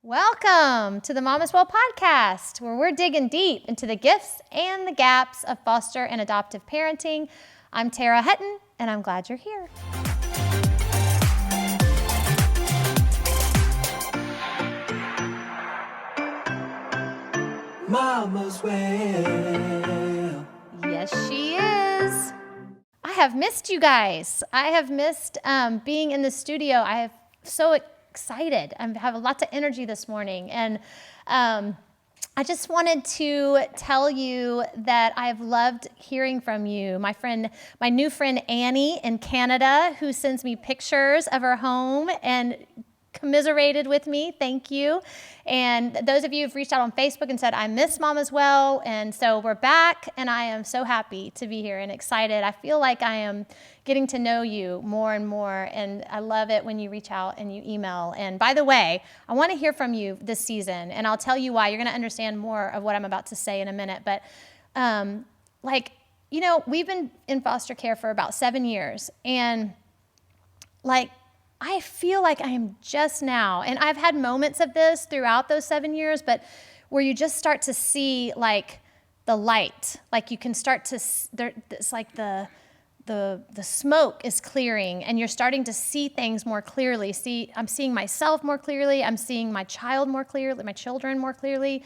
Welcome to the Mama's Well podcast, where we're digging deep into the gifts and the gaps of foster and adoptive parenting. I'm Tara Hutton, and I'm glad you're here. Mama's Well. Yes, she is. I have missed you guys. I have missed being in the studio. I have so excited. I have lots of energy this morning. And I just wanted to tell you that I've loved hearing from you. My new friend Annie in Canada, who sends me pictures of her home and commiserated with me. Thank you. And those of you who've reached out on Facebook and said, I miss Mama's Well. And so we're back, and I am so happy to be here and excited. I feel like I am getting to know you more and more, and I love it when you reach out and you email. And by the way, I want to hear from you this season, and I'll tell you why. You're going to understand more of what I'm about to say in a minute. But we've been in foster care for about 7 years, and I feel like I am just now, and I've had moments of this throughout those 7 years, but where you just start to see the light, you can start to, it's like the smoke is clearing, and you're starting to see things more clearly. I'm seeing myself more clearly. I'm seeing my child more clearly, my children more clearly.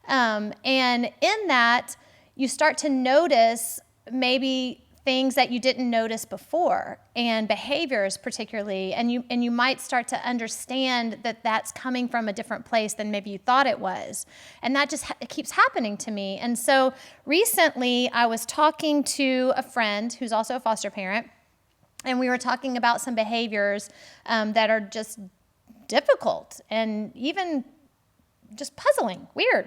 And in that, you start to notice maybe things that you didn't notice before, and behaviors particularly, and you might start to understand that that's coming from a different place than maybe you thought it was. And that just it keeps happening to me. And so recently I was talking to a friend who's also a foster parent, and we were talking about some behaviors that are just difficult and even just puzzling, weird.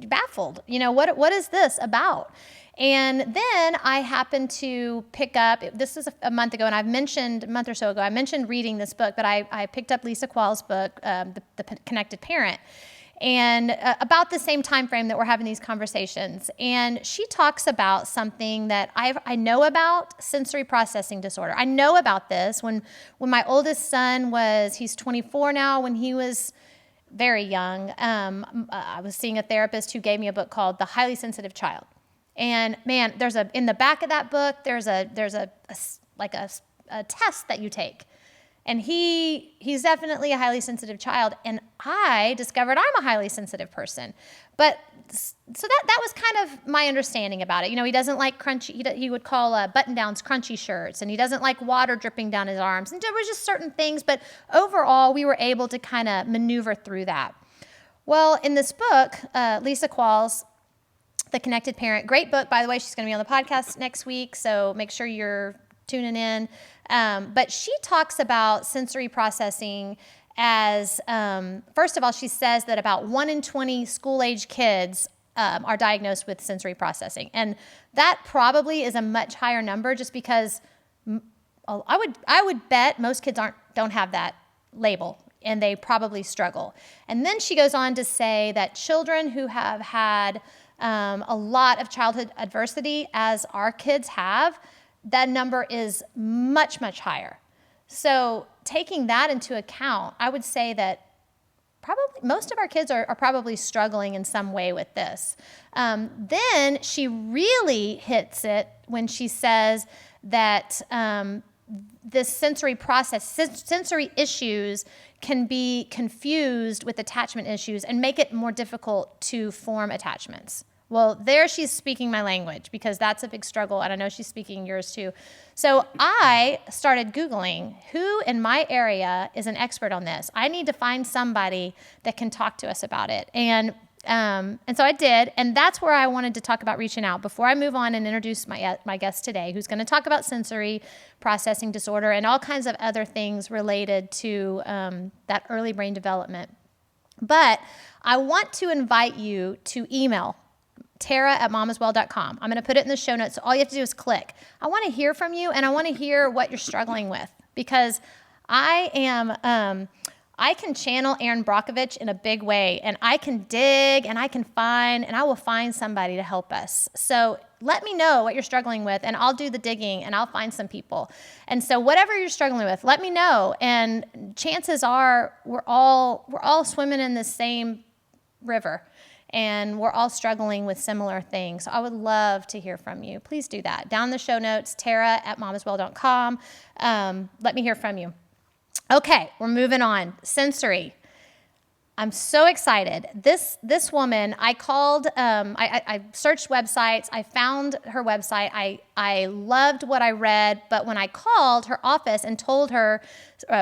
Baffled. What is this about? And then I happened to pick up, this is a month ago, and a month or so ago, I mentioned reading this book, but I picked up Lisa Quall's book, The Connected Parent, and about the same time frame that we're having these conversations. And she talks about something that I know about, sensory processing disorder. I know about this when my oldest son he's 24 now. When he was very young, I was seeing a therapist who gave me a book called The Highly Sensitive Child. And man, in the back of that book, there's a test that you take. And he's definitely a highly sensitive child. And I discovered I'm a highly sensitive person. But so that was kind of my understanding about it. He doesn't like crunchy, he would call button-downs crunchy shirts, and he doesn't like water dripping down his arms. And there was just certain things, but overall, we were able to kind of maneuver through that. Well, in this book, Lisa Quall's The Connected Parent, great book, by the way. She's going to be on the podcast next week, so make sure you're tuning in. But she talks about sensory processing as, first of all, she says that about 1 in 20 school-age kids are diagnosed with sensory processing. And that probably is a much higher number, just because I would bet most kids don't have that label, and they probably struggle. And then she goes on to say that children who have had a lot of childhood adversity, as our kids have, that number is much, much higher. So taking that into account, I would say that probably most of our kids are probably struggling in some way with this. Then she really hits it when she says that this sensory issues can be confused with attachment issues and make it more difficult to form attachments. Well, there she's speaking my language, because that's a big struggle, and I know she's speaking yours too. So I started Googling who in my area is an expert on this. I need to find somebody that can talk to us about it. And so I did, and that's where I wanted to talk about reaching out. Before I move on and introduce my guest today, who's going to talk about sensory processing disorder and all kinds of other things related to that early brain development. But I want to invite you to email Tara@mamaswell.com. I'm going to put it in the show notes, so all you have to do is click. I want to hear from you, and I want to hear what you're struggling with, because I am I can channel Aaron Brockovich in a big way, and I can dig and I can find, and I will find somebody to help us. So let me know what you're struggling with, and I'll do the digging and I'll find some people. And so whatever you're struggling with, let me know. And chances are we're all swimming in the same river, and we're all struggling with similar things. So I would love to hear from you. Please do that. Down in the show notes, tara@mamaswell.com. Let me hear from you. Okay, we're moving on. Sensory. I'm so excited. This woman, I called, I searched websites. I found her website. I loved what I read, but when I called her office and told her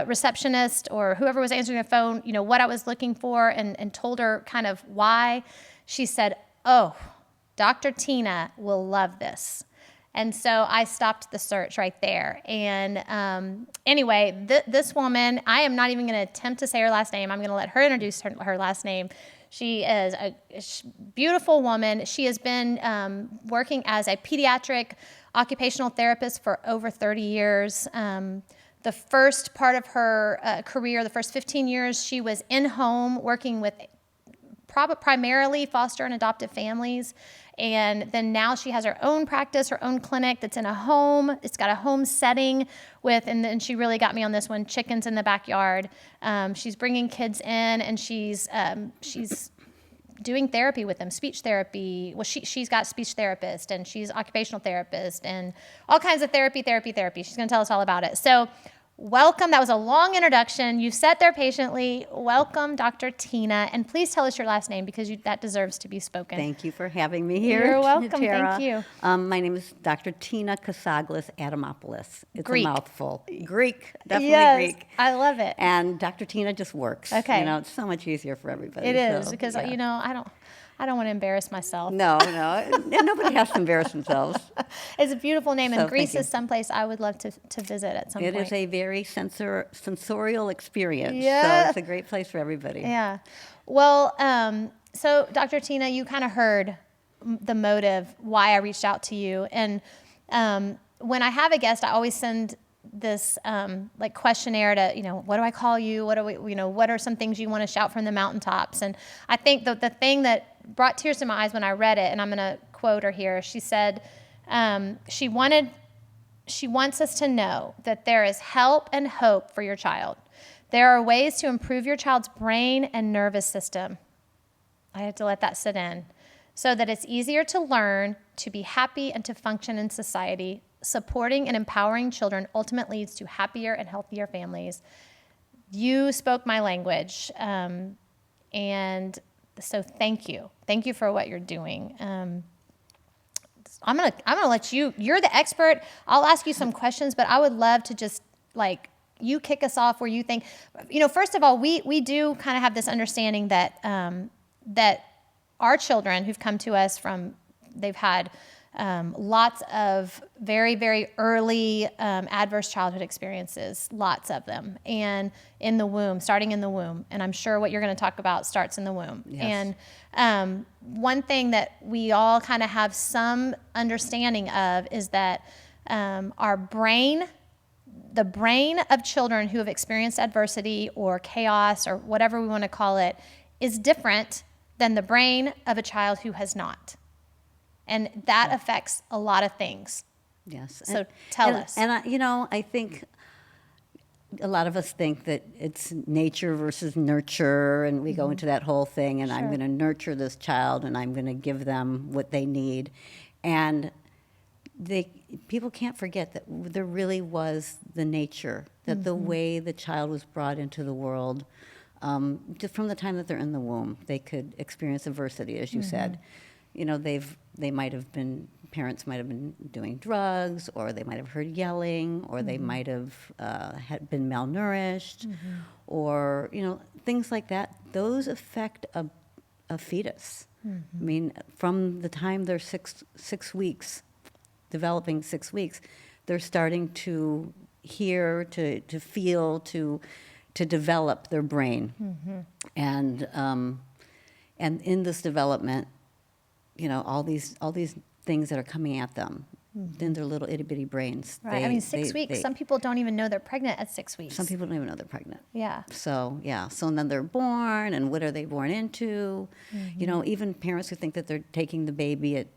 receptionist or whoever was answering the phone, what I was looking for and told her kind of why, she said, oh, Dr. Tina will love this. And so I stopped the search right there. And anyway, this woman, I am not even going to attempt to say her last name. I'm going to let her introduce her last name. She is a beautiful woman. She has been working as a pediatric occupational therapist for over 30 years. The first part of her career, the first 15 years, she was in-home working with primarily foster and adoptive families. And then now she has her own practice, her own clinic that's in a home. It's got a home setting with, and then she really got me on this one, chickens in the backyard. She's bringing kids in, and she's doing therapy with them, speech therapy. Well, she's got speech therapist, and she's occupational therapist, and all kinds of therapy. She's going to tell us all about it. So welcome. That was a long introduction. You've sat there patiently. Welcome, Dr. Tina. And please tell us your last name because that deserves to be spoken. Thank you for having me here. You're welcome. Tara. Thank you. My name is Dr. Tina Casoglos-Adamopoulos. It's Greek. a mouthful. Greek. Definitely Yes, Greek. I love it. And Dr. Tina just works. Okay. It's so much easier for everybody. It is so, because, yeah. I don't want to embarrass myself. No. And nobody has to embarrass themselves. It's a beautiful name, and So, Greece thank you. is someplace I would love to visit at some It point. is a very sensorial experience. Yeah. So it's a great place for everybody. Yeah. Well, so Dr. Tina, you kind of heard the motive why I reached out to you. And when I have a guest, I always send this questionnaire to, what do I call you? What are some things you want to shout from the mountaintops? And I think the thing that brought tears to my eyes when I read it, and I'm going to quote her here. She said, she wants us to know that there is help and hope for your child. There are ways to improve your child's brain and nervous system. I had to let that sit in. So that it's easier to learn, to be happy, and to function in society. Supporting and empowering children ultimately leads to happier and healthier families. You spoke my language, and so thank you. Thank you for what you're doing. I'm gonna let you're the expert. I'll ask you some questions, but I would love to just you kick us off where you think, first of all, we do kind of have this understanding that that our children who've come to us they've had lots of very, very early adverse childhood experiences, lots of them, and starting in the womb. And I'm sure what you're going to talk about starts in the womb. Yes. And one thing that we all kind of have some understanding of is that the brain of children who have experienced adversity or chaos or whatever we want to call it is different than the brain of a child who has not. And that affects a lot of things. Yes. So tell us. And I think a lot of us think that it's nature versus nurture, and we go into that whole thing, and I'm Sure. going to nurture this child, and I'm going to give them what they need. And people can't forget that there really was the nature, that the way the child was brought into the world, just from the time that they're in the womb, they could experience adversity, as you said. Parents might have been doing drugs, or they might have heard yelling, or they might have had been malnourished, or things like that. Those affect a fetus. I mean, from the time they're six weeks, developing 6 weeks, they're starting to hear, to feel, to develop their brain, and in this development, all these things that are coming at them, in their little itty bitty brains. Right. I mean, 6 weeks. Some people don't even know they're pregnant at 6 weeks. Some people don't even know they're pregnant. Yeah. So, yeah. So then they're born, and what are they born into? You know, even parents who think that they're taking the baby at,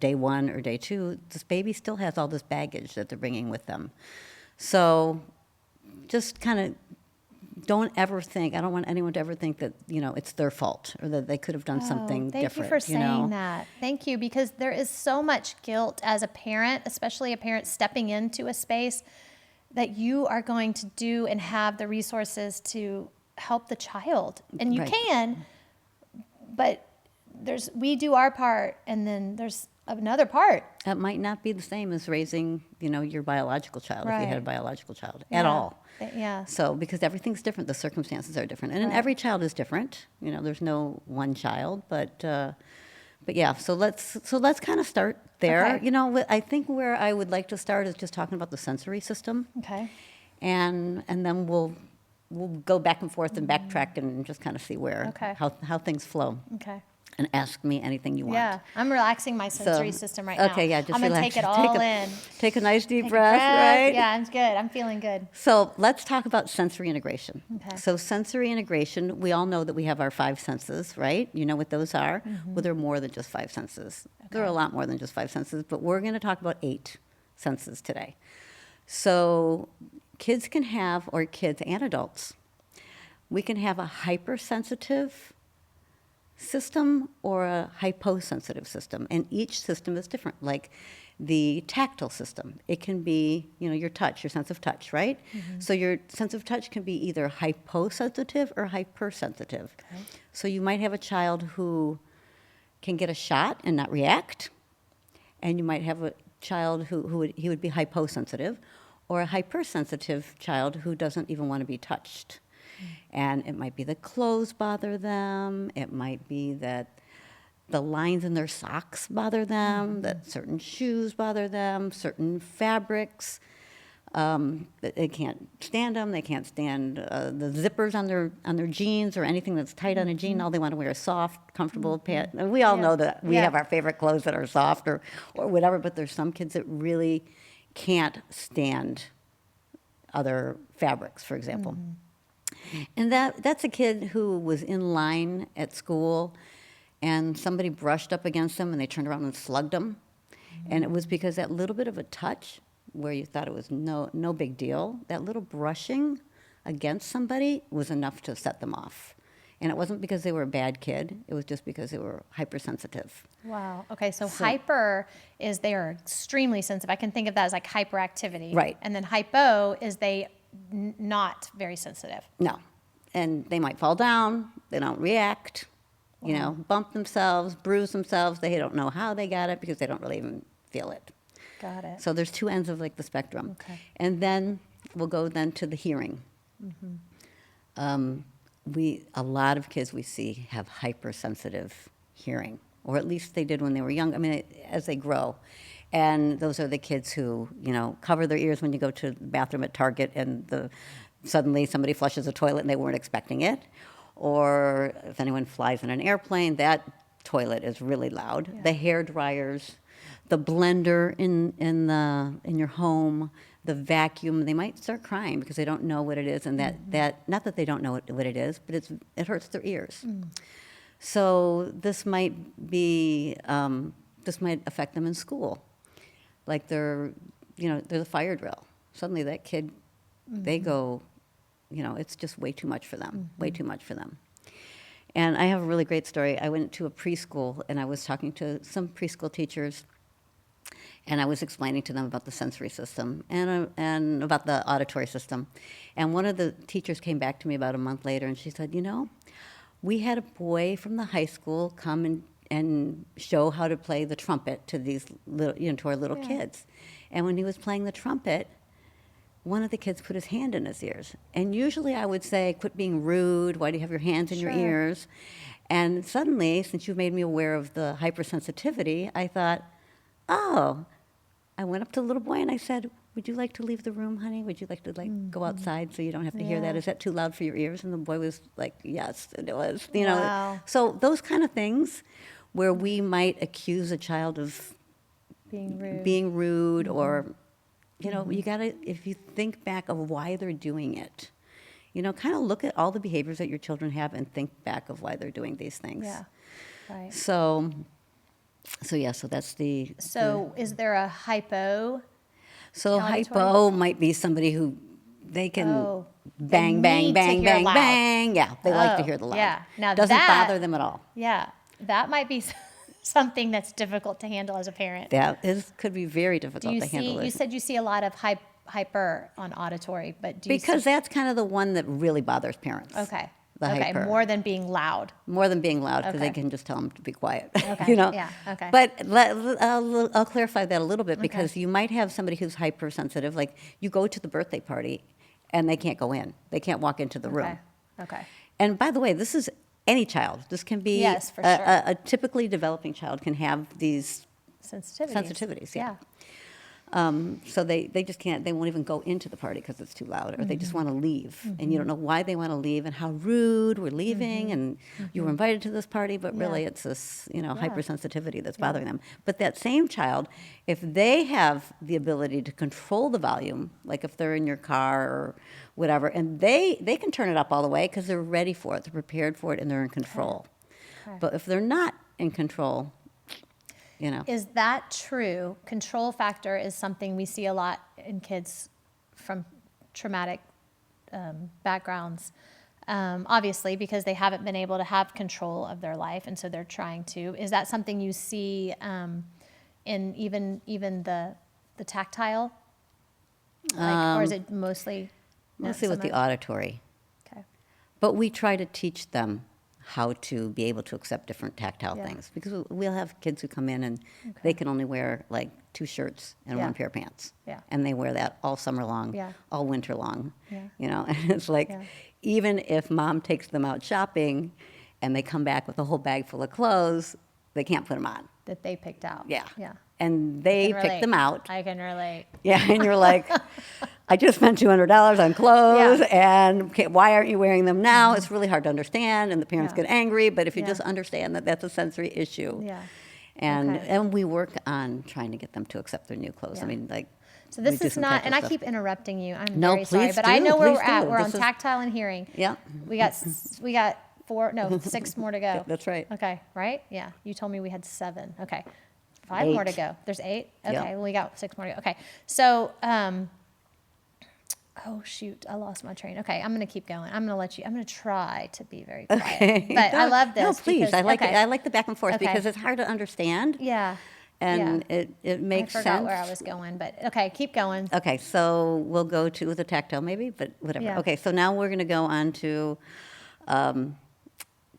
day 1 or day 2, this baby still has all this baggage that they're bringing with them. So just kind of don't ever think, I don't want anyone to ever think that, it's their fault or that they could have done something Thank different. you for saying that. Thank you, because there is so much guilt as a parent, especially a parent stepping into a space that you are going to do and have the resources to help the child. And you Right. can, but we do our part, and then there's another part. That might not be the same as raising, your biological child, if you had a Right. biological child at all. Yeah. So, because everything's different, the circumstances are different. And every child is different. There's no one child, but yeah, so let's kind of start there. Okay. I think where I would like to start is just talking about the sensory system. Okay. And then we'll go back and forth and backtrack and just kind of see Okay. how things flow. Okay. And ask me anything you want. Yeah, I'm relaxing my sensory system right now. Okay, yeah, just I'm gonna relax. take it all in. Take a nice deep Take a breath, right? Yeah, I'm good. I'm feeling good. So let's talk about sensory integration. Okay. So sensory integration, we all know that we have our 5 senses, right? You know what those are? Well, they're more than just 5 senses. They're a lot more than just 5 senses, but we're going to talk about 8 senses today. So kids and adults, we can have a hypersensitive system or a hyposensitive system, and each system is different. Like the tactile system, it can be your touch, your sense of touch, right? So your sense of touch can be either hyposensitive or hypersensitive. Okay. So you might have a child who can get a shot and not react, and you might have a child who would be hyposensitive, or a hypersensitive child who doesn't even want to be touched. And it might be that clothes bother them. It might be that the lines in their socks bother them, that certain shoes bother them, certain fabrics. They can't stand them. They can't stand the zippers on their jeans or anything that's tight on a jean. All they want to wear is soft, comfortable pants. And we all know that we have our favorite clothes that are soft or whatever, but there's some kids that really can't stand other fabrics, for example. And that's a kid who was in line at school, and somebody brushed up against them, and they turned around and slugged them. And it was because that little bit of a touch, where you thought it was no big deal, that little brushing against somebody was enough to set them off. And it wasn't because they were a bad kid. It was just because they were hypersensitive. Wow. Okay, so hyper is they are extremely sensitive. I can think of that as like hyperactivity. Right. And then hypo is they not very sensitive. No. And they might fall down. They don't react. Bump themselves, bruise themselves. They don't know how they got it because they don't really even feel it. Got it. So there's 2 ends of the spectrum. Okay. And then we'll go then to the hearing. A lot of kids we see have hypersensitive hearing, or at least they did when they were young. I mean, as they grow. And those are the kids who, cover their ears when you go to the bathroom at Target and suddenly somebody flushes a toilet and they weren't expecting it. Or if anyone flies in an airplane, that toilet is really loud. Yeah. The hair dryers, the blender in your home, the vacuum, they might start crying because they don't know what it is, and that not that they don't know what it is, but it hurts their ears. So this might affect them in school. Like there's a fire drill. Suddenly that kid, they go, it's just way too much for them, way too much for them. And I have a really great story. I went to a preschool, and I was talking to some preschool teachers, and I was explaining to them about the sensory system and about the auditory system. And one of the teachers came back to me about a month later, and she said, we had a boy from the high school come and show how to play the trumpet to these little, to our little kids. And when he was playing the trumpet, one of the kids put his hand in his ears. And usually I would say, quit being rude. Why do you have your hands in your ears? And suddenly, since you've made me aware of the hypersensitivity, I thought, I went up to the little boy and I said, would you like to leave the room, honey? Would you like to go outside so you don't have to hear that? Is that too loud for your ears? And the boy was like, yes, it was. Wow. So those kind of things where we might accuse a child of Being rude. or, you know, you gotta, if you think back of why they're doing it, you know, kind of look at all the behaviors that your children have and think back of why they're doing these things. Yeah. Right. So yeah, so that's the. So is there a hypo? So auditory? hypo might be somebody who they can Oh, bang, they bang, need to bang, hear bang, loud. bang. Yeah, they like to Oh, hear the loud. yeah. Now doesn't that- bother them at all. Yeah. That might be something that's difficult to handle as a parent. That could be very Do difficult you to handle. you said you see a lot of hyper on auditory, but do you Because that's kind of the one that really bothers parents. okay. The Okay, hyper. more than being loud. More than being loud, because they Okay. can just tell them to be quiet. Okay, You know. yeah, okay. But I'll clarify that a little bit, because you might have somebody who's hypersensitive. Like, you go to the birthday party, and they can't go in. They can't walk into the room. Okay. Okay. And by the way, this is any child. This can be Yes, for a, sure. a typically developing child can have these Sensitivities. yeah. So they just can't, they won't even go into the party because it's too loud, or they just want to leave. And you don't know why they want to leave, and how rude, we're leaving, and you were invited to this party, but really it's this, you know, hypersensitivity that's bothering them. But that same child, if they have the ability to control the volume, like if they're in your car or whatever, and they can turn it up all the way because they're ready for it, they're prepared for it, and they're in control. Okay. But if they're not in control, you know. Is that true? Control factor is something we see a lot in kids from traumatic backgrounds, obviously, because they haven't been able to have control of their life, and so they're trying to. Is that something you see in even the tactile? Like, or is it mostly? Mostly with the auditory. Okay. But we try to teach them how to be able to accept different tactile Yeah. things, because we'll have kids who come in and they can only wear like 2 shirts and Yeah. 1 pair of pants. Yeah. And they wear that all summer long, Yeah. all winter long. Yeah. You know, and it's like, Yeah. even if mom takes them out shopping and they come back with a whole bag full of clothes, they can't put them on. That they picked out. Yeah. Yeah. And they Can pick relate. them out. I can relate. Yeah, and you're like, I just spent $200 on clothes, Yeah. and okay, why aren't you wearing them now? It's really hard to understand, and the parents Yeah. get angry. But if you Yeah. just understand that that's a sensory issue, Yeah. and Okay. and we work on trying to get them to accept their new clothes. Yeah. I mean, like. So we this do is some not, tactile and I stuff. keep interrupting you. I'm No, very sorry, please but I do, know where please we're at. do. We're on This is- tactile and hearing. Yeah. We got 6 more to go. That's right. Okay, right? Yeah. You told me we had 7. Okay. 5 more to 8. go. There's 8? Okay, Yeah. well, we got 6 more to go. Okay. So, oh shoot, I lost my train. Okay, I'm going to keep going. I'm going to try to be very quiet. But I love this. No, please. because- I like okay. it. I like the back and forth Okay. because it's hard to understand, Yeah. and yeah. it makes I forgot sense. where I was going, but okay, keep going. Okay, so we'll go to the tactile maybe, but whatever. Yeah. Okay, so now we're going to go on to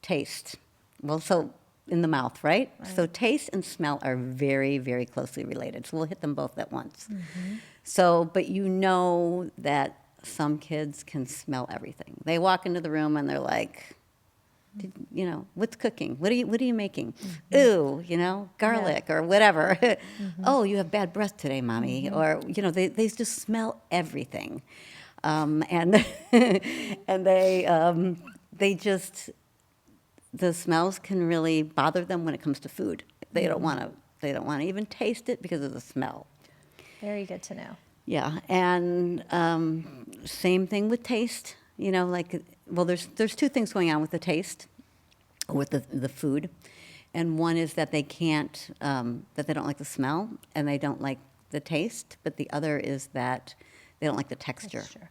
taste. Well, so in the mouth, right? So taste and smell are very, very closely related. So we'll hit them both at once. Mm-hmm. So, but you know that some kids can smell everything. They walk into the room and they're like, you know, what's cooking? What are you making? Ooh, you know, garlic or whatever. Oh, you have bad breath today, mommy. Or, you know, they just smell everything. And and they just, the smells can really bother them when it comes to food. They don't want to even taste it because of the smell. Very good to know. Yeah, and same thing with taste. You know, like, well, there's 2 things going on with the taste, with the food, and one is that they can't, that they don't like the smell and they don't like the taste, but the other is that they don't like the texture. Sure.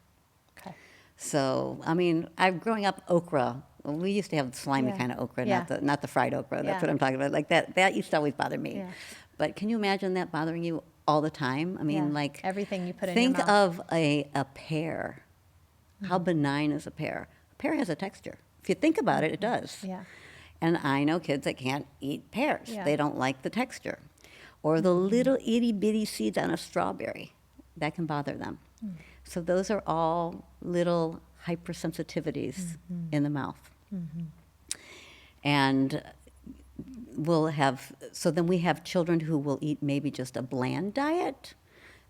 Okay. So, I mean, growing up, okra. We used to have slimy Yeah. kind of okra, Yeah. not the fried okra. That's Yeah. what I'm talking about. Like that used to always bother me. Yeah. But can you imagine that bothering you all the time? I mean, Yeah. like Everything you put in your think mouth. of a pear. How benign is a pear? A pear has a texture. If you think about it, it does. Yeah. And I know kids that can't eat pears. Yeah. They don't like the texture. Or the little itty bitty seeds on a strawberry. That can bother them. So those are all little hypersensitivities in the mouth. And so then we have children who will eat maybe just a bland diet.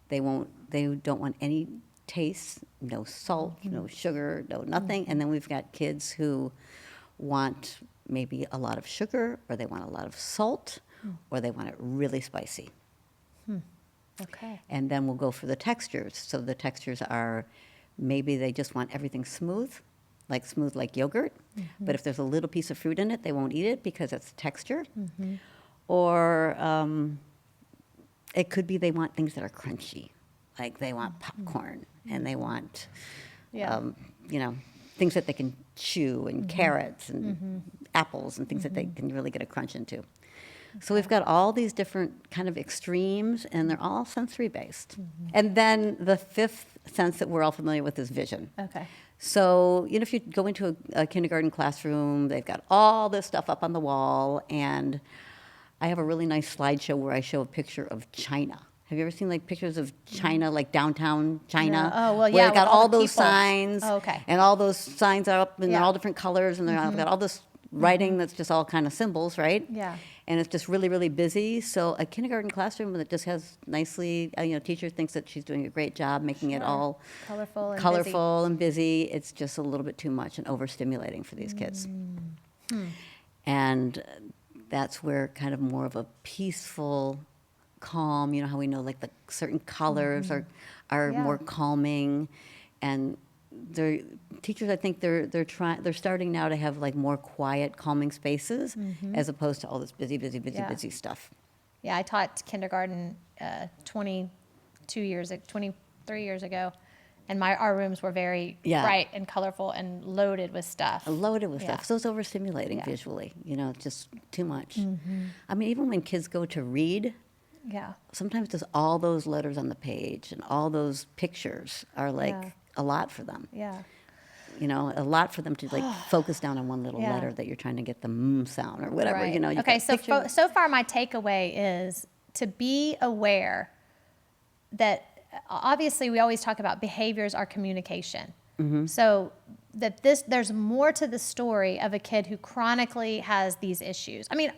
They don't want any taste, no salt, no sugar, no nothing. And then we've got kids who want maybe a lot of sugar, or they want a lot of salt, or they want it really spicy. Okay. And then we'll go for the textures. So the textures are, maybe they just want everything smooth like yogurt. But if there's a little piece of fruit in it, they won't eat it because it's texture. Or it could be they want things that are crunchy, like they want popcorn and they want, Yeah. things that they can chew, and carrots and apples and things that they can really get a crunch into. So we've got all these different kind of extremes, and they're all sensory based. And then the fifth sense that we're all familiar with is vision. Okay. So, if you go into a kindergarten classroom, they've got all this stuff up on the wall, and I have a really nice slideshow where I show a picture of China. Have you ever seen like pictures of China, like downtown China? No. Oh, well, where yeah, they've got with all all the those people. signs, Oh, okay. and all those signs are up, and they're Yeah. all different colors, and they've got all this writing that's just all kind of symbols, right? Yeah. And it's just really, really busy. So a kindergarten classroom that just has nicely, teacher thinks that she's doing a great job making it Sure. all Colorful and busy. colorful and busy. It's just a little bit too much and overstimulating for these kids. And that's where kind of more of a peaceful, calm, how we know like the certain colors are Yeah. more calming. And teachers, I think they're starting now to have like more quiet, calming spaces as opposed to all this busy, busy, busy, Yeah. busy stuff. Yeah, I taught kindergarten 23 years ago, and our rooms were very Yeah. bright and colorful and loaded with stuff. Loaded with Yeah. stuff. So it's overstimulating Yeah. visually, just too much. I mean, even when kids go to read, Yeah. sometimes just all those letters on the page and all those pictures are like Yeah. a lot for them. Yeah. A lot for them to like focus down on one little Yeah. letter that you're trying to get the sound or whatever. Right. You've Okay, got so pictures. so far my takeaway is to be aware that obviously we always talk about behaviors are communication. So that there's more to the story of a kid who chronically has these issues. I mean,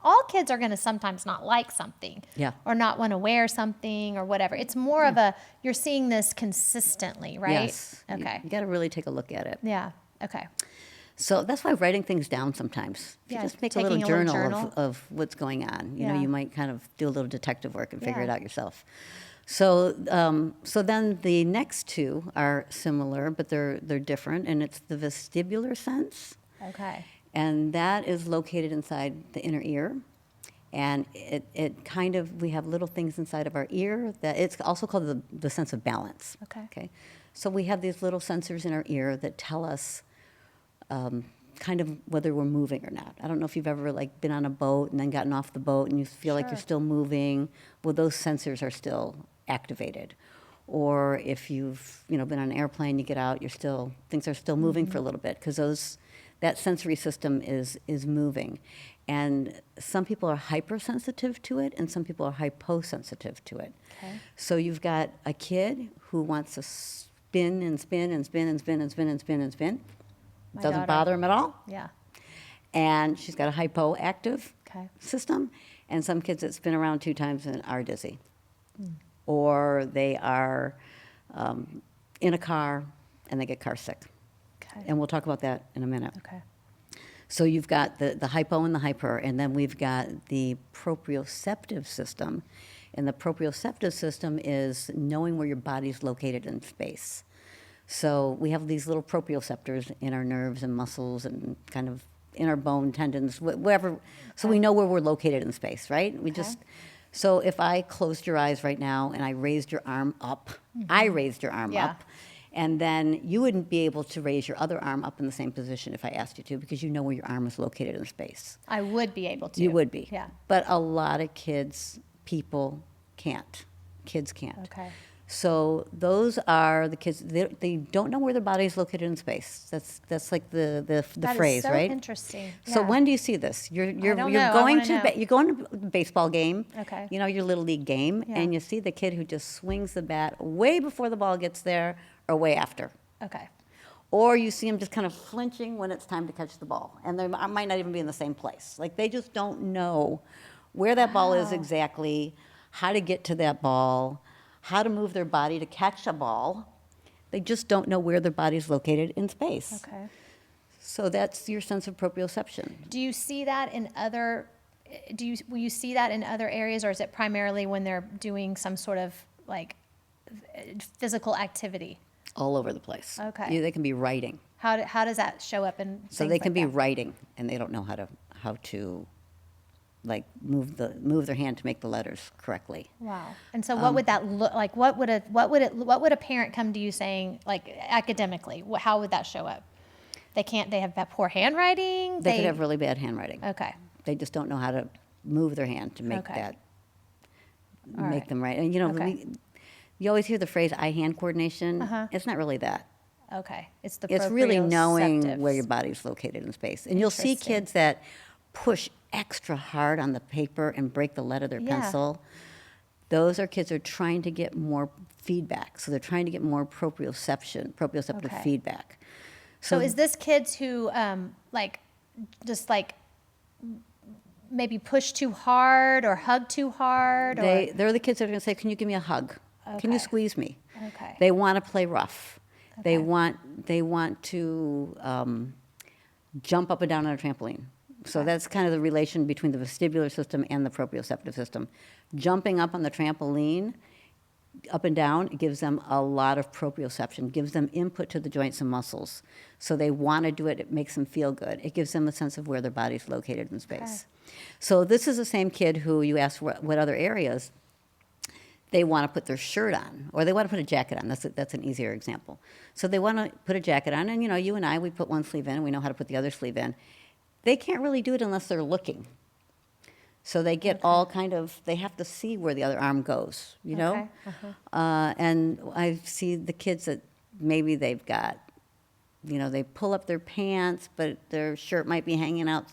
all kids are going to sometimes not like something, Yeah. or not want to wear something or whatever. It's more of you're seeing this consistently, right? Yes. Okay. You got to really take a look at it. Yeah. Okay. So that's why writing things down sometimes. If Yeah, you just make a taking little a little journal, journal. Of what's going on. Yeah. You might kind of do a little detective work and figure Yeah. it out yourself. So, so then the next two are similar, but they're different, and it's the vestibular sense, Okay. and that is located inside the inner ear. And it kind of, we have little things inside of our ear that it's also called the sense of balance. Okay. So we have these little sensors in our ear that tell us kind of whether we're moving or not. I don't know if you've ever like been on a boat and then gotten off the boat and you feel like you're Sure. still moving. Well, those sensors are still activated. Or if you've been on an airplane, you get out, things are still moving for a little bit because that sensory system is moving. And some people are hypersensitive to it, and some people are hyposensitive to it. Okay. So you've got a kid who wants to spin and spin and spin and spin and spin and spin and spin. My Doesn't daughter. bother him at all. Yeah. And she's got a hypoactive Okay. system, and some kids that spin around 2 times and are dizzy. Or they are in a car and they get car sick. Okay. And we'll talk about that in a minute. Okay. So you've got the hypo and the hyper, and then we've got the proprioceptive system. And the proprioceptive system is knowing where your body's located in space. So we have these little proprioceptors in our nerves and muscles and kind of in our bone tendons, wherever. So we know where we're located in space, right? So if I closed your eyes right now and I raised your arm up, I raised your arm Yeah. up, and then you wouldn't be able to raise your other arm up in the same position if I asked you to, because you know where your arm is located in space. I would be able to. You would be. Yeah. But a lot of people can't. Kids can't. Okay. So those are the kids. They don't know where their body is located in space. That's like the That is phrase, so right? interesting. So Yeah. when do you see this? You're don't you're know. I going wanna to know. you're going to a baseball game. Okay. Your little league game, Yeah. and you see the kid who just swings the bat way before the ball gets there or way after. Okay. Or you see them just kind of flinching when it's time to catch the ball. And they might not even be in the same place. Like they just don't know where that ball is Wow. exactly, how to get to that ball, how to move their body to catch a ball. They just don't know where their body's located in space. Okay. So that's your sense of proprioception. Do you see that in other will you see that in other areas, or is it primarily when they're doing some sort of like physical activity? All over the place. Okay. They can be writing. How does that show up in So things they can like be that? writing, and they don't know how to like move their hand to make the letters correctly. Wow. And so what would that look like? What would a parent come to you saying, like, academically? How would that show up? They have that poor handwriting? They could have really bad handwriting. Okay. They just don't know how to move their hand to make Okay. All make right. them right. And Okay. you always hear the phrase eye-hand coordination. It's not really that. Okay. It's the It's really knowing proprioceptive. where your body's located in space. And you'll see Interesting. kids that push extra hard on the paper and break the lead of their Yeah. pencil. Those are kids who are trying to get more feedback. So they're trying to get more proprioceptive Okay. feedback. So is this kids who just maybe push too hard or hug too hard? They're the kids that are going to say, "Can you give me a hug? Can you Okay. squeeze me?" Okay. They want to play rough. Okay. They want to jump up and down on a trampoline. So that's kind of the relation between the vestibular system and the proprioceptive system. Jumping up on the trampoline, up and down, it gives them a lot of proprioception, gives them input to the joints and muscles. So they want to do it. It makes them feel good. It gives them a sense of where their body's located in space. So this is the same kid who you asked what other areas they want to put their shirt on, or they want to put a jacket on. That's an easier example. So they want to put a jacket on, and you and I, we put one sleeve in, and we know how to put the other sleeve in. They can't really do it unless they're looking. So they get all kind of, they have to see where the other arm goes, Okay. And I see the kids that maybe they've got, they pull up their pants, but their shirt might be hanging out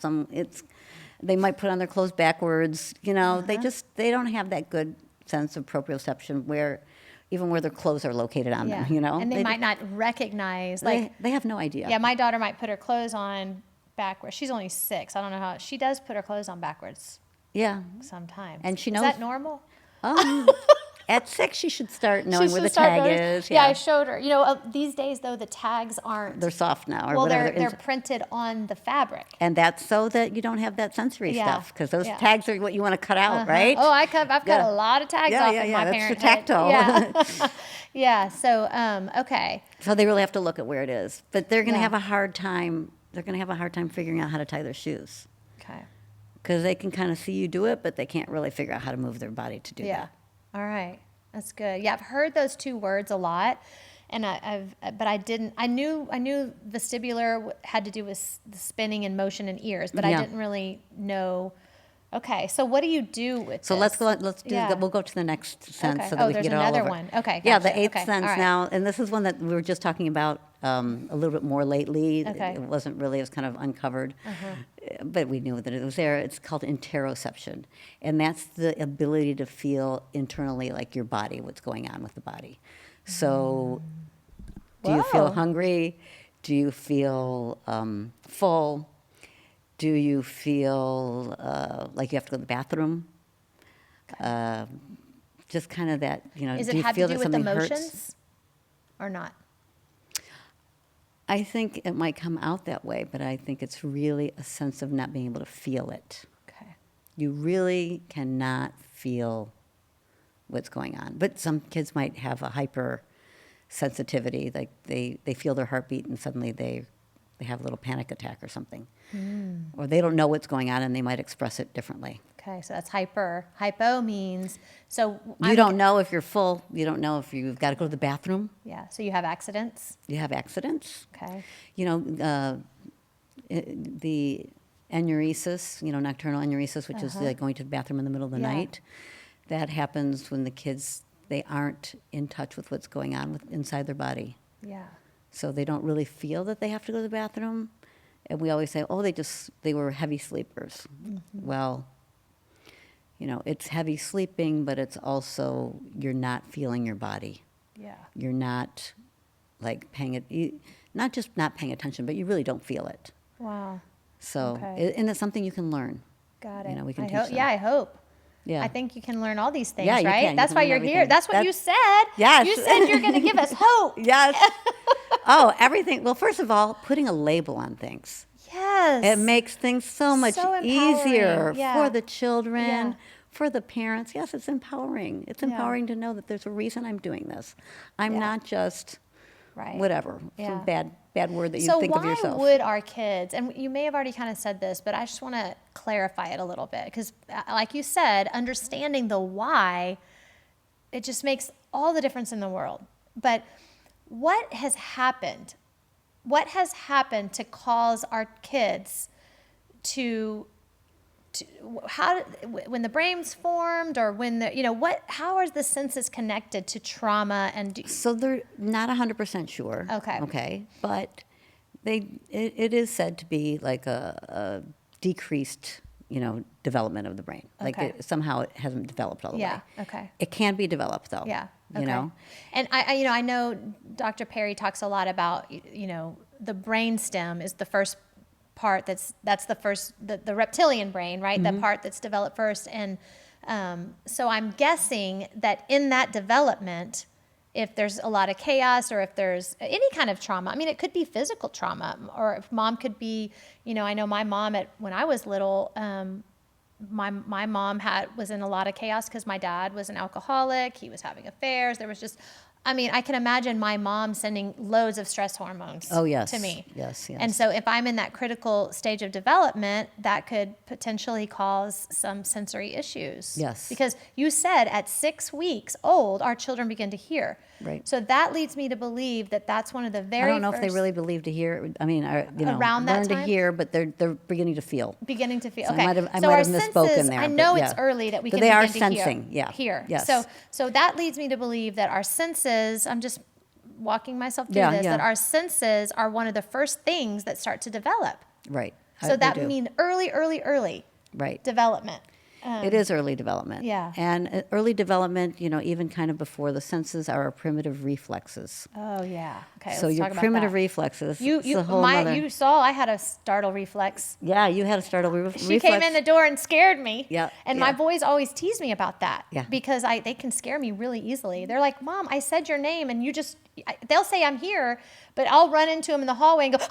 they might put on their clothes backwards, they don't have that good sense of proprioception where their clothes are located on them, And they might not recognize, they have no idea. yeah, my daughter might put her clothes on backwards. She's only 6. I don't know how. She does put her clothes on backwards Yeah. sometimes. And she Is knows- that normal? At 6, she should start knowing She where the should start tag knowing. is. Yeah, I showed her. These days, though, the tags aren't. They're soft now, or well, whatever. they're printed on the fabric. And that's so that you don't have that sensory Yeah, stuff, because those yeah. tags are what you want to cut out, right? Oh, I've cut Yeah. a lot of tags Yeah, off yeah, in yeah, my that's parent the tactile. Yeah. Yeah. So, okay. So they really have to look at where it is. But they're going to Yeah. have a hard time. They're going to have a hard time figuring out how to tie their shoes, Okay. because they can kind of see you do it, but they can't really figure out how to move their body to do Yeah. that. All right. That's good. Yeah, I've heard those 2 words a lot, and but I didn't. I knew vestibular had to do with the spinning and motion in ears, but I Yeah. didn't really know. Okay, so what do you do with? So this? let's do Yeah. that. We'll go to the next sense Okay. so that Oh, we can there's get all another over. one. Okay, Yeah, gotcha. the 8th Okay, sense all right. now, and this is one that we were just talking about a little bit more lately. Okay. It wasn't really, it was kind of uncovered, but we knew that it was there. It's called Enteroception, and that's the ability to feel internally, like your body, what's going on with the body. So, do you feel Whoa. hungry? Do you feel full? Do you feel like you have to go to the bathroom? Just kind of that, Is do it you have feel to do that with something emotions, hurts? or not? I think it might come out that way, but I think it's really a sense of not being able to feel it. Okay. You really cannot feel what's going on. But some kids might have a hypersensitivity, like they feel their heartbeat and suddenly they have a little panic attack or something. Or they don't know what's going on and they might express it differently. Okay, so that's hyper. Hypo means so. You don't know if you're full. You don't know if you've got to go to the bathroom. Yeah. So you have accidents. You have accidents. Okay. The enuresis, nocturnal enuresis, which is like going to the bathroom in the middle of the Yeah. night, that happens when the kids, they aren't in touch with what's going on inside their body. Yeah. So they don't really feel that they have to go to the bathroom. And we always say, oh, they were heavy sleepers. Well, it's heavy sleeping, but it's also you're not feeling your body. Yeah. You're not like not just not paying attention, but you really don't feel it. Wow. So, Okay. and it's something you can learn. Got it. We can I teach hope. them. Yeah, I hope. Yeah. I think you can learn all these things, Yeah, you right? can. You That's can why learn you're here. everything. That's what you said. Yes. You said you're going to give us hope. Yes. Oh, everything. Well, first of all, putting a label on things. Yes. Yes. It makes things so much So easier empowering. Yeah. for the children, Yeah. for the parents. Yes, it's empowering. It's empowering to know that there's a reason I'm doing this. I'm Yeah. not just Right. whatever, Yeah. some bad word that you So think of why yourself. would our kids, and you may have already kind of said this, but I just want to clarify it a little bit because, like you said, understanding the why, it just makes all the difference in the world. But what has happened? What has happened to cause our kids to how when the brain's formed or when the how are the senses connected to trauma and So they're not 100% sure. Okay. Okay. But it is said to be like a decreased, development of the brain. Like Okay. somehow it hasn't developed all the Yeah, way. okay. It can be developed though. Yeah. You Okay. know? And I know Dr. Perry talks a lot about, the brain stem is the first part that's the first, the reptilian brain, right? The part that's developed first. And so I'm guessing that in that development, if there's a lot of chaos or if there's any kind of trauma, I mean, it could be physical trauma, or if mom could be, I know my mom when I was little, my mom was in a lot of chaos because my dad was an alcoholic. He was having affairs. There was just, I can imagine my mom sending loads of stress hormones Oh, yes. to me. Yes, yes. And so if I'm in that critical stage of development, that could potentially cause some sensory issues. Yes. Because you said at 6 weeks old, our children begin to hear. Right. So that leads me to believe that that's one of the very I don't know if they first really believe to hear. Around that learn to time? hear, but they're beginning to feel. beginning to feel. So I Okay. might have- I so might our have misspoken senses, there, I but know it's yeah. early that we But can they are begin to sensing, hear. yeah. Hear. Yes. So that leads me to believe that our senses, I'm just walking myself through Yeah, this, yeah. that our senses are one of the first things that start to develop. Right. So They that do. would mean early Right. development. It is early development. yeah. And early development, even kind of before the senses, are our primitive reflexes. Oh yeah. Okay. So let's your talk about primitive that. reflexes. You it's a whole nother- you saw I had a startle reflex. Yeah, you had a startle reflex. She came in the door and scared me. Yeah, And yeah. my boys always tease me about that. Yeah. Because they can scare me really easily. They're like, Mom, I said your name and they'll say I'm here, but I'll run into them in the hallway and go,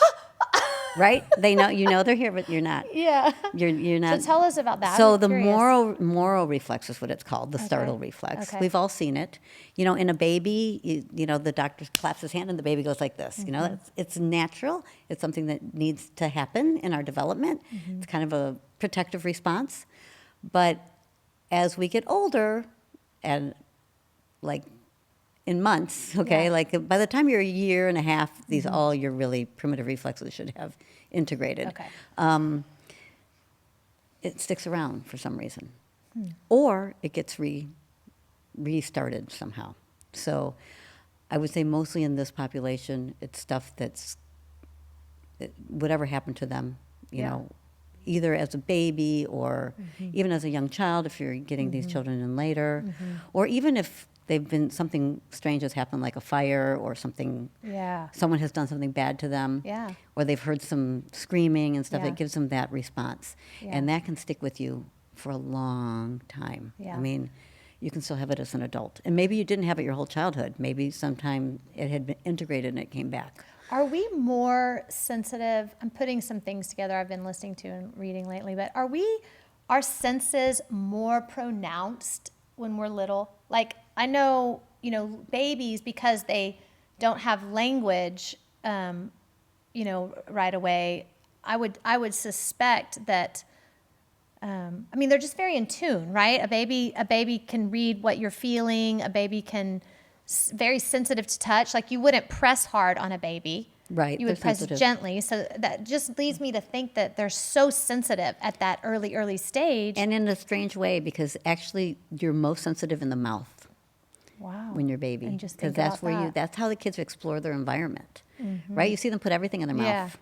Right? They know they're here, but you're not. yeah. You're not. So tell us about that. So I'm the curious. moral reflex is what it's called, the startle reflex. Okay. We've all seen it. In a baby, the doctor claps his hand and the baby goes like this. Mm-hmm. It's natural. It's something that needs to happen in our development. Mm-hmm. It's kind of a protective response. But as we get older, and like in months, okay, Yeah. like by the time you're a year and a half, these all your really primitive reflexes should have integrated. Okay. It sticks around for some reason, or it gets restarted somehow. So I would say mostly in this population, it's stuff whatever happened to them, Yeah. either as a baby or even as a young child, if you're getting these children in later, or even if something strange has happened, like a fire or something, Yeah. someone has done something bad to them, Yeah. or they've heard some screaming and stuff, Yeah. it gives them that response. Yeah. And that can stick with you for a long time. Yeah. I mean, you can still have it as an adult. And maybe you didn't have it your whole childhood. Maybe sometime it had been integrated and it came back. Are we more sensitive? I'm putting some things together I've been listening to and reading lately, but are our senses more pronounced when we're little? Like, I know, babies, because they don't have language, right away, I would suspect that, they're just very in tune, right? A baby can read what you're feeling. A baby can, very sensitive to touch. Like, you wouldn't press hard on a baby. Right, You would they're press sensitive. gently. So that just leads me to think that they're so sensitive at that early stage. And in a strange way, because actually you're most sensitive in the mouth Wow. when you're a baby. And just Because think that's about where that. that's how the kids explore their environment, right? You see them put everything in their mouth.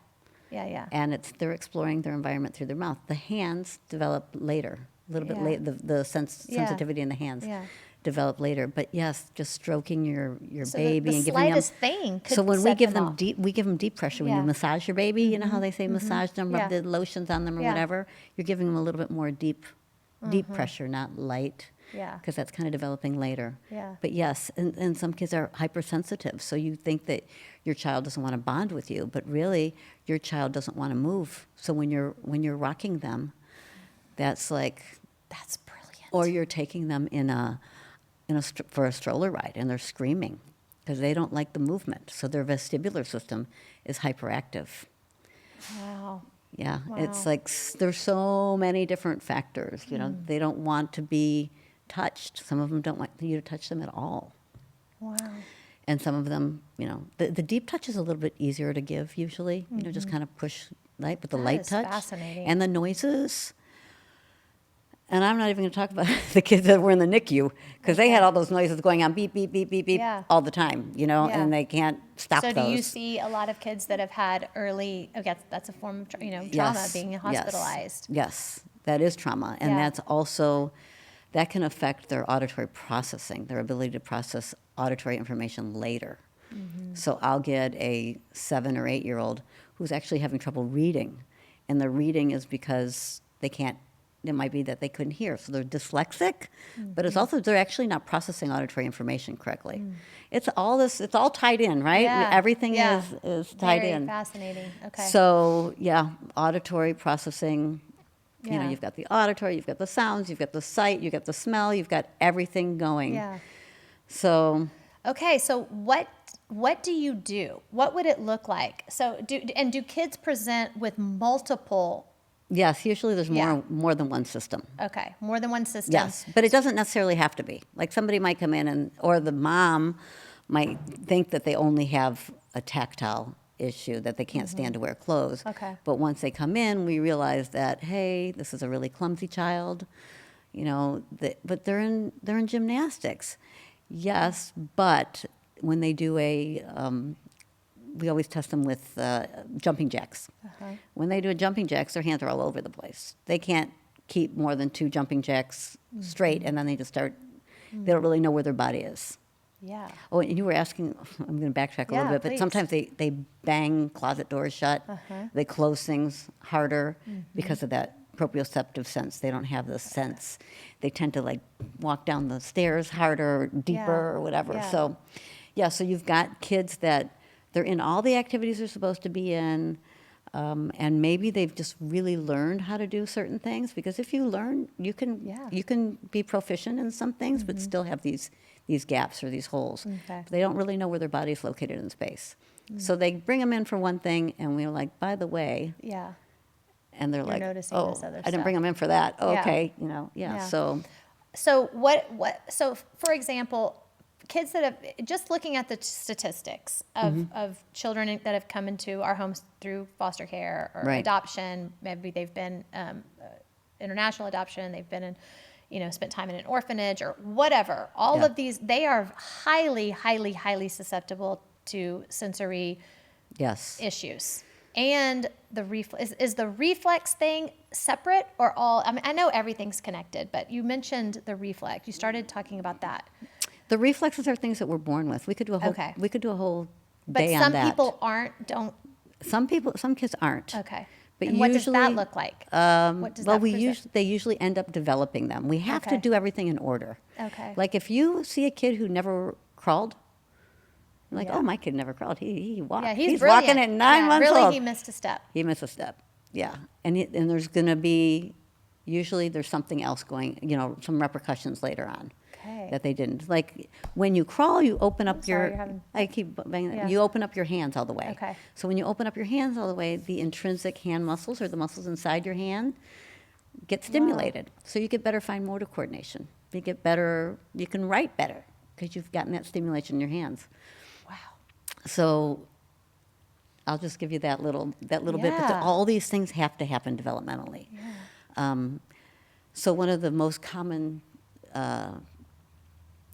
Yeah. And they're exploring their environment through their mouth. The hands develop later, a little bit Yeah. later. The Yeah. sensitivity in the hands Yeah. develop later. But yes, just stroking your So baby the and giving them. slightest thing could So when we set give them them off. deep pressure. When Yeah. you massage your baby, you know how they say massage them, rub Yeah. the lotions on them or Yeah. whatever. You're giving them a little bit more deep pressure, not light. Yeah. because that's kind of developing later. Yeah. But yes, and some kids are hypersensitive, so you think that your child doesn't want to bond with you, but really your child doesn't want to move. So when you're rocking them, that's like, That's brilliant. or you're taking them for a stroller ride and they're screaming because they don't like the movement. So their vestibular system is hyperactive. Wow. Yeah, it's Wow. like there's so many different factors. You know, they don't want to be touched. Some of them don't want you to touch them at all. Wow. And some of them, you know, the deep touch is a little bit easier to give usually. You know, just kind of push light, but the That light is touch fascinating. and the noises. And I'm not even going to talk about the kids that were in the NICU because they had all those noises going on, beep, beep, beep, beep, beep, Yeah. all the time, you know, Yeah. and they can't stop So those. do you see a lot of kids that have had early, okay, that's a form of, trauma, Yes, being hospitalized? Yes, that is trauma. And Yeah. that's also, that can affect their auditory processing, their ability to process auditory information later. Mm-hmm. So I'll get a 7 or 8-year-old who's actually having trouble reading. And the reading is because they can't, it might be that they couldn't hear. So they're dyslexic, but it's also, they're actually not processing auditory information correctly. It's all this, it's all tied in, right? Yeah, Everything yeah. is tied Very in. fascinating. Okay. So, yeah, auditory processing, you know, Yeah. you've got the auditory, you've got the sounds, you've got the sight, you've got the smell, you've got everything going. Yeah. So, Okay, so what do you do? What would it look like? So do kids present with multiple? yes, usually there's Yeah. more than one system. Okay, more than one system. Yes, but it doesn't necessarily have to be. Like somebody might come in or the mom might think that they only have a tactile issue, that they can't stand to wear clothes. Mm-hmm. Okay. But once they come in, we realize that, hey, this is a really clumsy child, you know, but they're in gymnastics. Yes, but when they do we always test them with jumping jacks. Uh-huh. When they do a jumping jacks, their hands are all over the place. They can't keep more than 2 jumping jacks straight, and then they just start, they don't really know where their body is. Yeah. Oh, and you were asking, I'm going to backtrack a Yeah, little bit, but please. sometimes they bang closet doors shut. Uh-huh. They close things harder because of that proprioceptive sense. They don't have the sense. They tend to like walk down the stairs harder, deeper, Yeah, or whatever. yeah. So, yeah, so you've got kids that they're in all the activities they're supposed to be in, and maybe they've just really learned how to do certain things. Because if you learn, you can Yeah. you can be proficient in some things, but still have these gaps or these holes. Okay. They don't really know where their body is located in space. So they bring them in for one thing, and we're like, by the way, Yeah. and they're You're like, noticing oh, this other I didn't bring stuff. them in for that. Oh, Yeah. okay, you know, yeah. Yeah. So So so for example, kids that have, just looking at the statistics of children that have come into our homes through foster care or Right. adoption, maybe they've been international adoption, they've been in, spent time in an orphanage or whatever. All Yeah. of these, they are highly, highly, highly susceptible to sensory yes, issues. And the is the reflex thing separate or all? I mean, I know everything's connected, but you mentioned the reflex. You started talking about that. the reflexes are things that we're born with. We could do a whole Okay. we could do a whole But day some on that. people don't. Some kids aren't. Okay. But And what does that usually, look like? What does well, that present? they usually end up developing them. We have to Okay. do everything in order. Okay. Like if you see a kid who never crawled, you're like, Yeah. oh, my kid never crawled. He walked. Yeah, he's walking brilliant. at 9 Yeah, months really, old. he missed a step. He missed a step. Yeah, and there's going to be usually there's something else going. You know, some repercussions later on. Okay. That they didn't. Like when you crawl, you open up sorry, your. you're having- I keep banging. Yeah. You open up your hands all the way. Okay. So when you open up your hands all the way, the intrinsic hand muscles or the muscles inside your hand get stimulated. So you get better fine motor coordination. You get better. You can write better because you've gotten that stimulation in your hands. Wow. So I'll just give you that little bit. But Yeah. all these things have to happen developmentally. So one of the most common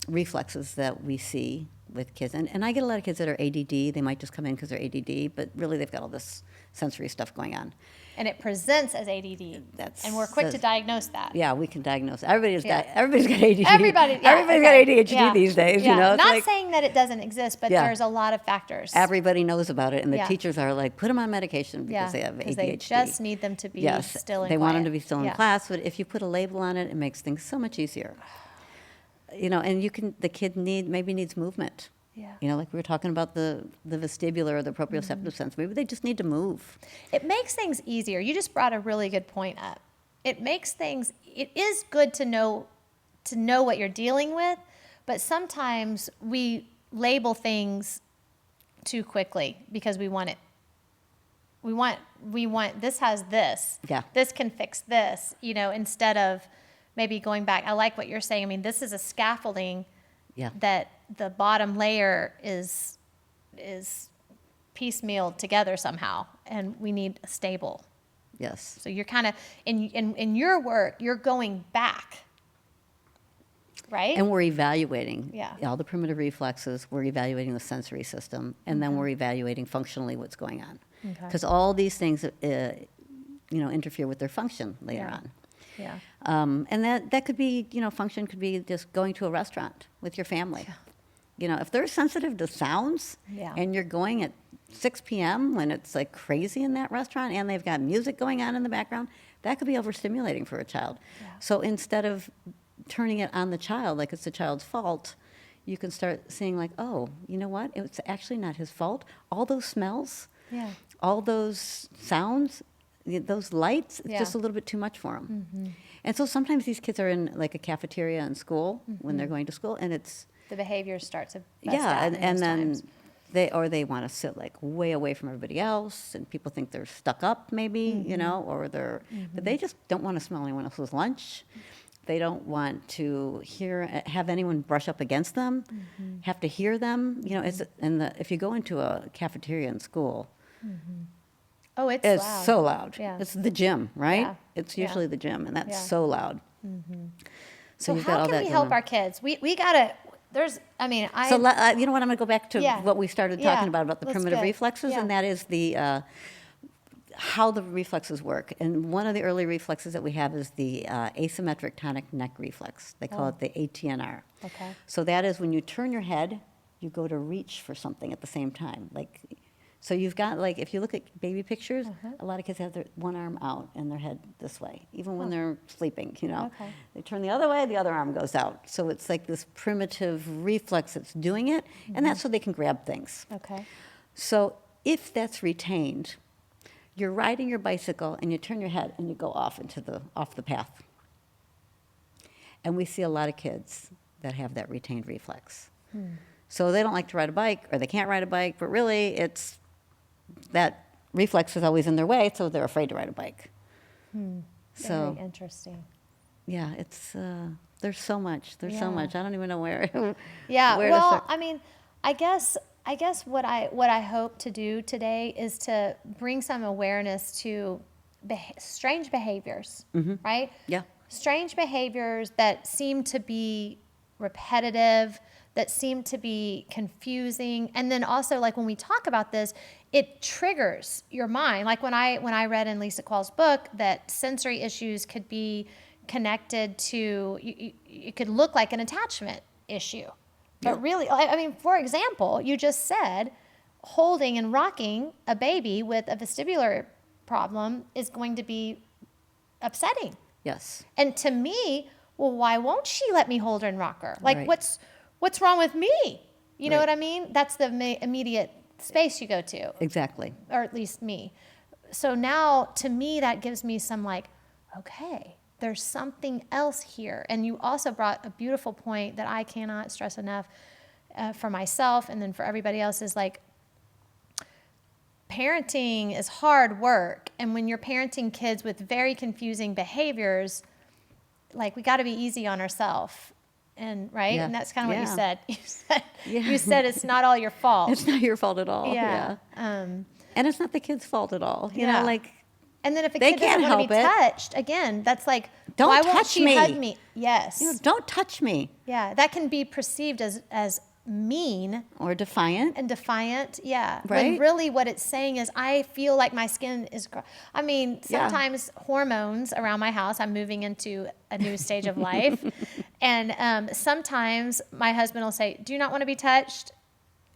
reflexes that we see with kids, and I get a lot of kids that are ADD. They might just come in because they're ADD, but really they've got all this sensory stuff going on. And it presents as ADD. And we're quick to that's- diagnose that. Yeah, we can diagnose. Everybody's Yeah. everybody's got ADD. Everybody's got okay. ADHD Yeah. these days. Yeah. You know, it's Not like saying that it doesn't exist, but Yeah. there's a lot of factors. everybody knows about it, and the Yeah. teachers are like, put them on medication because Yeah, they have 'cause ADHD. they just need them to be Yes, still and they want them quiet. to be still in Yeah. class, but if you put a label on it, it makes things so much easier. and the kid maybe needs movement. Yeah. Like we were talking about the vestibular or the proprioceptive sense. Maybe they just need to move. It makes things easier. You just brought a really good point up. It is good to know what you're dealing with, but sometimes we label things too quickly because we want it. We want this has this. Yeah. This can fix this, instead of maybe going back. I like what you're saying. I mean, this is a scaffolding that the bottom layer is piecemealed together somehow, and we need a stable. Yes. So you're kind of, in your work, you're going back, right? And we're evaluating Yeah. all the primitive reflexes. We're evaluating the sensory system, and then we're evaluating functionally what's going on. Because all these things, interfere with their function later on. Yeah. And that could be, function could be just going to a restaurant with your family. If they're sensitive to sounds and you're going at 6 p.m. when it's like crazy in that restaurant and they've got music going on in the background, that could be overstimulating for a child. Yeah. So instead of turning it on the child like it's the child's fault, you can start seeing like, oh, you know what? It's actually not his fault. All those smells, all those sounds, those lights, it's just a little bit too much for them. Mm-hmm. And so sometimes these kids are in like a cafeteria in school when they're going to school, and it's the behavior starts to bust out and in those then times. they want to sit like way away from everybody else, and people think they're stuck up maybe, or but they just don't want to smell anyone else's lunch. They don't want to have anyone brush up against them, have to hear them. If you go into a cafeteria in school, Oh, it's it's loud. so loud. Yeah. It's the gym, right? Yeah. It's usually the gym, and that's Yeah. so loud. So you've got how all can that we going help on. our kids? We gotta. There's. I mean, I. So you know what? I'm going to go back to Yeah. what we started Yeah. talking about the That's primitive good. reflexes, Yeah. and that is the how the reflexes work. And one of the early reflexes that we have is the asymmetric tonic neck reflex. They call it the ATNR. Okay. So that is when you turn your head, you go to reach for something at the same time. So you've got, if you look at baby pictures, a lot of kids have their one arm out and their head this way, even when they're sleeping, Okay. They turn the other way, the other arm goes out. So it's like this primitive reflex that's doing it, and that's so they can grab things. Okay. So if that's retained, you're riding your bicycle and you turn your head and you go off the path. And we see a lot of kids that have that retained reflex. So they don't like to ride a bike, or they can't ride a bike, but really it's that reflex is always in their way, so they're afraid to ride a bike. So Very interesting. yeah, it's there's so much. There's so much. I don't even know where. Yeah. where to Well, start. I mean, I guess what I hope to do today is to bring some awareness to strange behaviors, right? Yeah. Strange behaviors that seem to be repetitive, that seem to be confusing, and then also when we talk about this, it triggers your mind. Like when I read in Lisa Quall's book that sensory issues could be connected to, it could look like an attachment issue. But really, I mean, for example, you just said holding and rocking a baby with a vestibular problem is going to be upsetting. Yes. And to me, well, why won't she let me hold her and rock her? Right. What's wrong with me? You know Right. what I mean? That's the immediate space you go to, Exactly. or at least me. So now, to me, that gives me some okay, there's something else here. And you also brought a beautiful point that I cannot stress enough for myself and then for everybody else is parenting is hard work. And when you're parenting kids with very confusing behaviors, we got to be easy on ourselves. And right. Yeah. And that's kind of what you Yeah. said. Yeah. You said it's not all your fault. It's not your fault at all. Yeah. And it's not the kid's fault at all. You Yeah. know, and then if a they kid doesn't can't want to be help it. touched, again, that's Don't why won't touch she me. hug me? Yes. don't touch me. Yeah. That can be perceived as mean Or defiant. and defiant. Yeah. Right? When really what it's saying is I feel like my skin is, I mean, Yeah. sometimes hormones around my house, I'm moving into a new stage of life. And sometimes my husband will say, do you not want to be touched?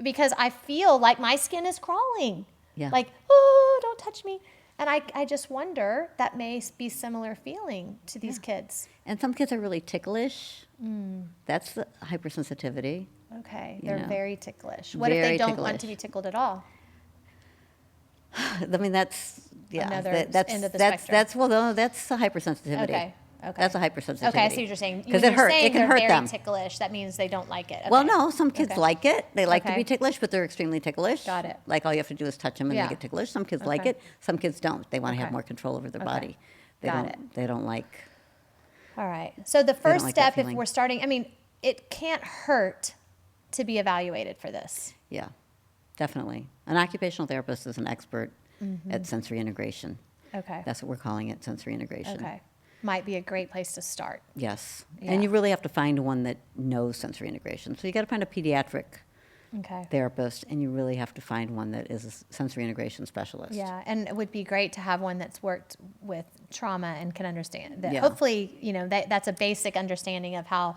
Because I feel like my skin is crawling. Yeah. Oh, don't touch me. And I just wonder, that may be similar feeling to these kids. And some kids are really ticklish. That's the hypersensitivity. Okay, You they're know, very ticklish. What if they very don't want to ticklish. be tickled at all? I mean, that's, yeah. Another end of the that's, spectrum. well, no, that's a hypersensitivity. Okay. That's a hypersensitivity. Okay, I see what you're saying. Because When it you're hurts. saying It can they're hurt very them. ticklish, that means they don't like it. Okay. Well, no, some kids Okay. like it. They like to Okay. be ticklish, but they're extremely ticklish. Got it. Like all you have to do is touch them and Yeah. they get ticklish. Some kids like Okay. it. Some kids don't. They want to have Okay. more control over their Okay. body. They Got don't. it. They don't like. All right. So the first like that step, if feeling. we're starting, I mean, it can't hurt to be evaluated for this. Yeah, definitely. An occupational therapist is an expert Mm-hmm. at sensory integration. Okay. That's what we're calling it, sensory integration. Okay. Might be a great place to start. Yes. Yeah. And you really have to find one that knows sensory integration. So you got to find a pediatric Okay. therapist, and you really have to find one that is a sensory integration specialist. Yeah, and it would be great to have one that's worked with trauma and can understand that. Yeah. Hopefully, that's a basic understanding of how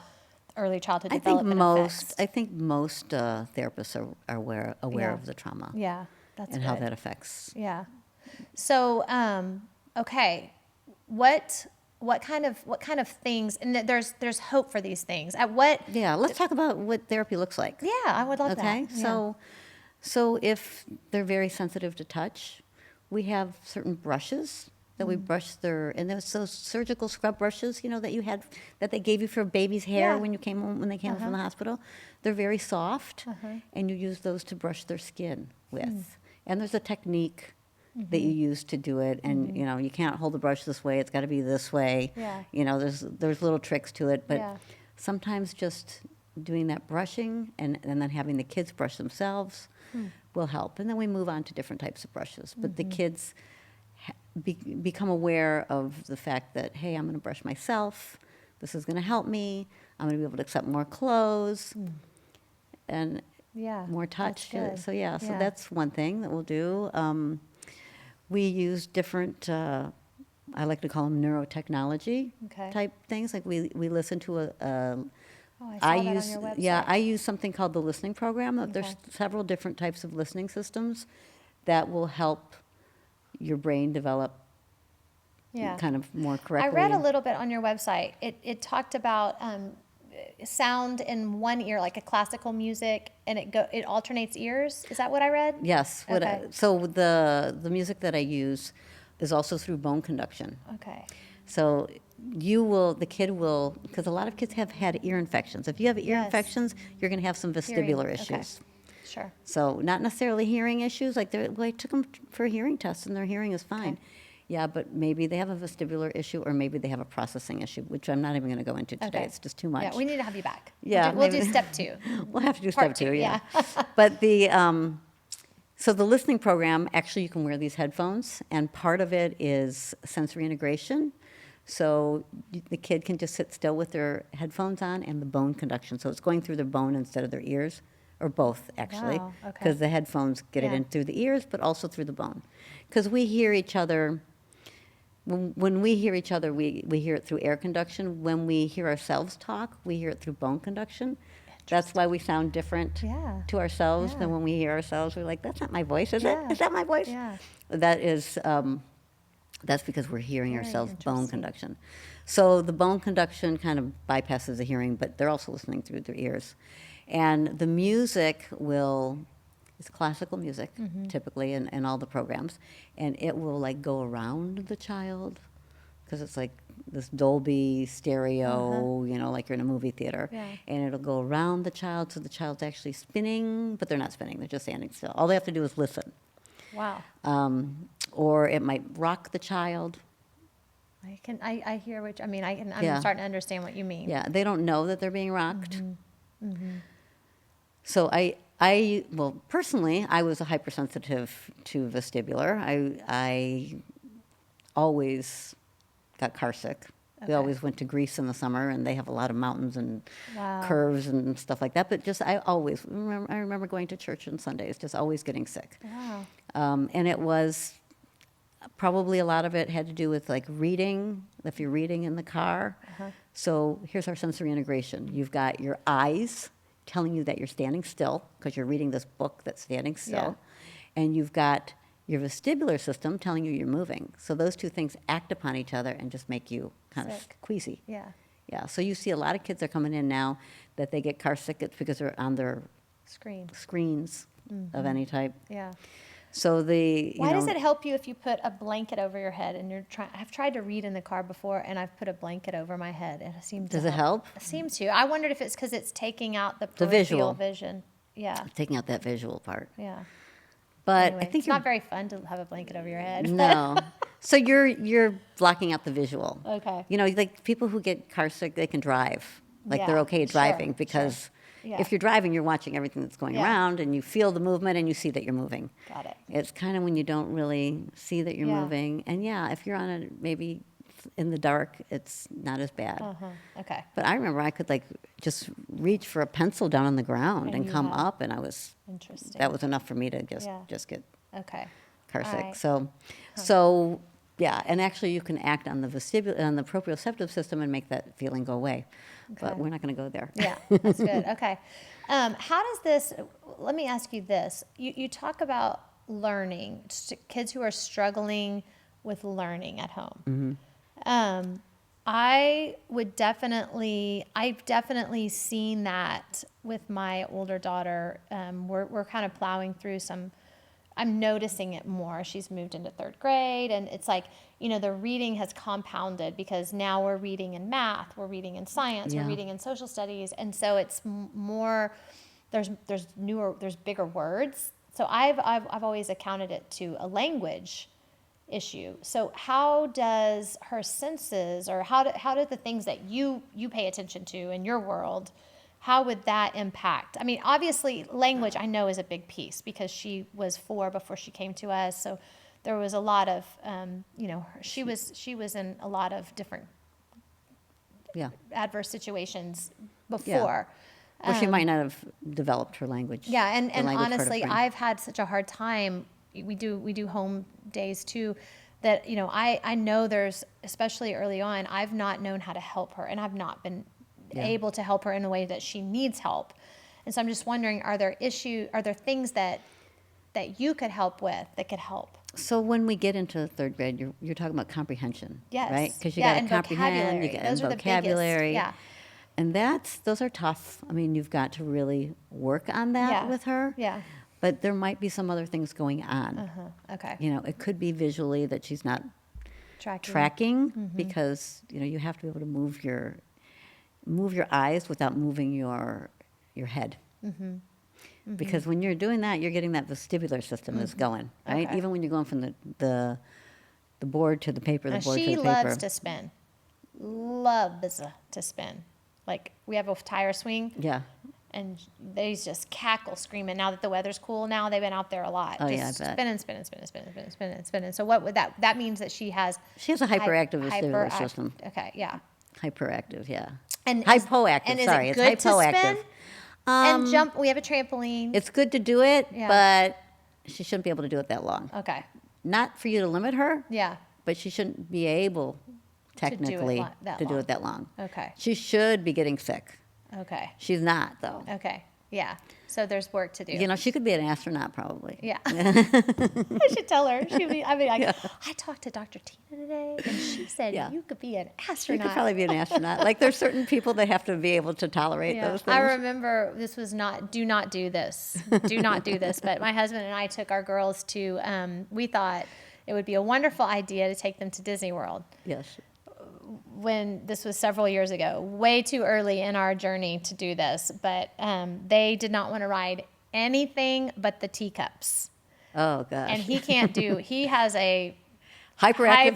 early childhood I think development most. affects. I think most therapists are aware Yeah. of the trauma Yeah, that's and good. how that affects. Yeah. So, okay, what kind of things? And there's hope for these things. At what? Yeah, let's talk about what therapy looks like. Yeah, I would love that. Okay, Yeah. so if they're very sensitive to touch, we have certain brushes that we brush and there's those surgical scrub brushes, that you had, that they gave you for baby's hair Yeah. when you came home, when they came home from the hospital. They're very soft, and you use those to brush their skin with. And there's a technique that you use to do it, and you can't hold the brush this way; it's got to be this way. Yeah. There's little tricks to it, but Yeah. sometimes just doing that brushing and then having the kids brush themselves will help. And then we move on to different types of brushes. But the kids become aware of the fact that, hey, I'm going to brush myself. This is going to help me. I'm going to be able to accept more clothes and Yeah. more touch. That's good. So that's one thing that we'll do. We use different, I like to call them neurotechnology Okay. type things. Like we listen to Oh, I saw I that use on your website. yeah, I use something called the listening program. There's Okay. several different types of listening systems that will help your brain develop Yeah. kind of more I correctly. read a little bit on your website. It talked about sound in one ear, like a classical music, and it alternates ears. Is that what I read? Yes. Okay. So the music that I use is also through bone conduction. Okay. So the kid will, because a lot of kids have had ear infections. If you have ear Yes. infections, you're going to have some vestibular Hearing, okay. issues. Sure. So not necessarily hearing issues. Like I took them for hearing tests, and their hearing is fine. Okay. Yeah, but maybe they have a vestibular issue, or maybe they have a processing issue, which I'm not even going to go into today. Okay. It's just too much. Yeah, we need to have you back. Yeah, We'll do maybe. step 2. We'll have to do Part step 2, two, yeah. But so the listening program, actually you can wear these headphones, and part of it is sensory integration. So the kid can just sit still with their headphones on, and the bone conduction. So it's going through their bone instead of their ears, or both actually, Wow, okay. because the headphones get it Yeah. in through the ears, but also through the bone. Because we hear each other. When we hear each other, we hear it through air conduction. When we hear ourselves talk, we hear it through bone conduction. That's why we sound different Yeah. to ourselves Yeah. than when we hear ourselves. We're like, that's not my voice, is Yeah. it? Is that my voice? Yeah. That is, that's because we're hearing Very ourselves bone interesting. conduction. So the bone conduction kind of bypasses the hearing, but they're also listening through their ears. And the music it's classical music, typically, in all the programs. And it will, like, go around the child, because it's like this Dolby stereo, like you're in a movie theater. Yeah. And it'll go around the child, so the child's actually spinning, but they're not spinning, they're just standing still. All they have to do is listen. Wow. Or it might rock the child. I hear what I'm Yeah. starting to understand what you mean. Yeah, they don't know that they're being rocked. Mm-hmm. So well, personally, I was a hypersensitive to vestibular. I always got car sick. We Okay. always went to Greece in the summer, and they have a lot of mountains and Wow. curves and stuff like that. But I remember going to church on Sundays, just always getting sick. Wow. And it was probably a lot of it had to do with like reading, if you're reading in the car. So here's our sensory integration. You've got your eyes telling you that you're standing still because you're reading this book that's standing still. And you've got your vestibular system telling you you're moving. So those two things act upon each other and just make you kind of Sick. queasy. Yeah. Yeah, so you see a lot of kids are coming in now that they get car sick. It's because they're on their Screen. screens of any type. Yeah. So Why does it help you if you put a blanket over your head and you're trying? I've tried to read in the car before, and I've put a blanket over my head, and it seems. Does it help? It seems to. I wondered if it's because it's taking out the peripheral visual. vision. Yeah. taking out that visual part. Yeah. But Anyway, I think it's not very fun to have a blanket over your head. no. So you're blocking out the visual. Okay. You know, like people who get car sick, they can drive. Like they're Yeah, okay sure, driving sure. because Yeah. if you're driving, you're watching everything that's going Yeah. around and you feel the movement and you see that you're moving. Got it. It's kind of when you don't really see that you're Yeah. moving. And yeah, if you're on a maybe in the dark, it's not as bad. Okay. But I remember I could like just reach for a pencil down on the ground And and you come have- up, and I was Interesting. that was enough for me to Yeah. just get Okay. car All sick. right. So yeah, and actually you can act on the on the proprioceptive system and make that feeling go away. But Okay. we're not going to go there. Yeah, that's good. Okay. How does this, let me ask you this. You talk about learning, kids who are struggling with learning at home. I've definitely seen that with my older daughter. We're kind of plowing through I'm noticing it more. She's moved into third grade, and it's like, the reading has compounded because now we're reading in math, we're reading in science, Yeah. we're reading in social studies, and so it's more. There's bigger words. So I've always accounted it to a language issue. So how does her senses, or how do the things that you pay attention to in your world, how would that impact? I mean, obviously, language I know is a big piece because she was 4 before she came to us. So there was a lot of, she was in a lot of different Yeah. adverse situations before. Or she might not have developed her language. Yeah, and the language part of honestly, brain. I've had such a hard time. We do home days too, that I know there's, especially early on, I've not known how to help her, and I've not been able to help her in the way that she needs help. And so I'm just wondering, are there things that you could help with that could help? So when we get into third grade, you're talking about comprehension, Yes. right? Because you Yeah, got to and comprehend, you vocabulary. got Those are the biggest, vocabulary. yeah. And those are tough. I mean, you've got to really work on that Yeah. with her. Yeah. But there might be some other things going on. Okay. It could be visually that she's not Tracking. tracking because, you have to be able to move your eyes without moving your head. Because when you're doing that, you're getting that vestibular system is going, right? Okay. Even when you're going from the board to the paper, the Now, board to she the loves paper. to spin. Loves to spin. Like, we have a tire swing. Yeah. And they just cackle screaming. Now that the weather's cool now, they've been out there a lot. Oh, just yeah, I bet. spinning. So what would that means that she has She has a hyperactive vestibular system. Okay, yeah. Hyperactive, yeah. And Hypoactive, and is sorry. it It's good hypoactive. to spin? And jump. We have a trampoline. It's good to do it, Yeah. but she shouldn't be able to do it that long. Okay. Not for you to limit her, Yeah. but she shouldn't be able, technically, that to do long. it that long. Okay. She should be getting sick. Okay. She's not, though. Okay. Yeah. So there's work to do. She could be an astronaut, probably. Yeah. I should tell her. I talked to Dr. Tina today, and she said Yeah. you could be an She astronaut. could probably be an astronaut. Like, there's certain people that have to be able to tolerate those things. I remember this was do not do this. Do not do this. But my husband and I took our girls to, we thought it would be a wonderful idea to take them to Disney World. Yes. When this was several years ago, way too early in our journey to do this. But they did not want to ride anything but the teacups. Oh, gosh. And he has a Hyperactive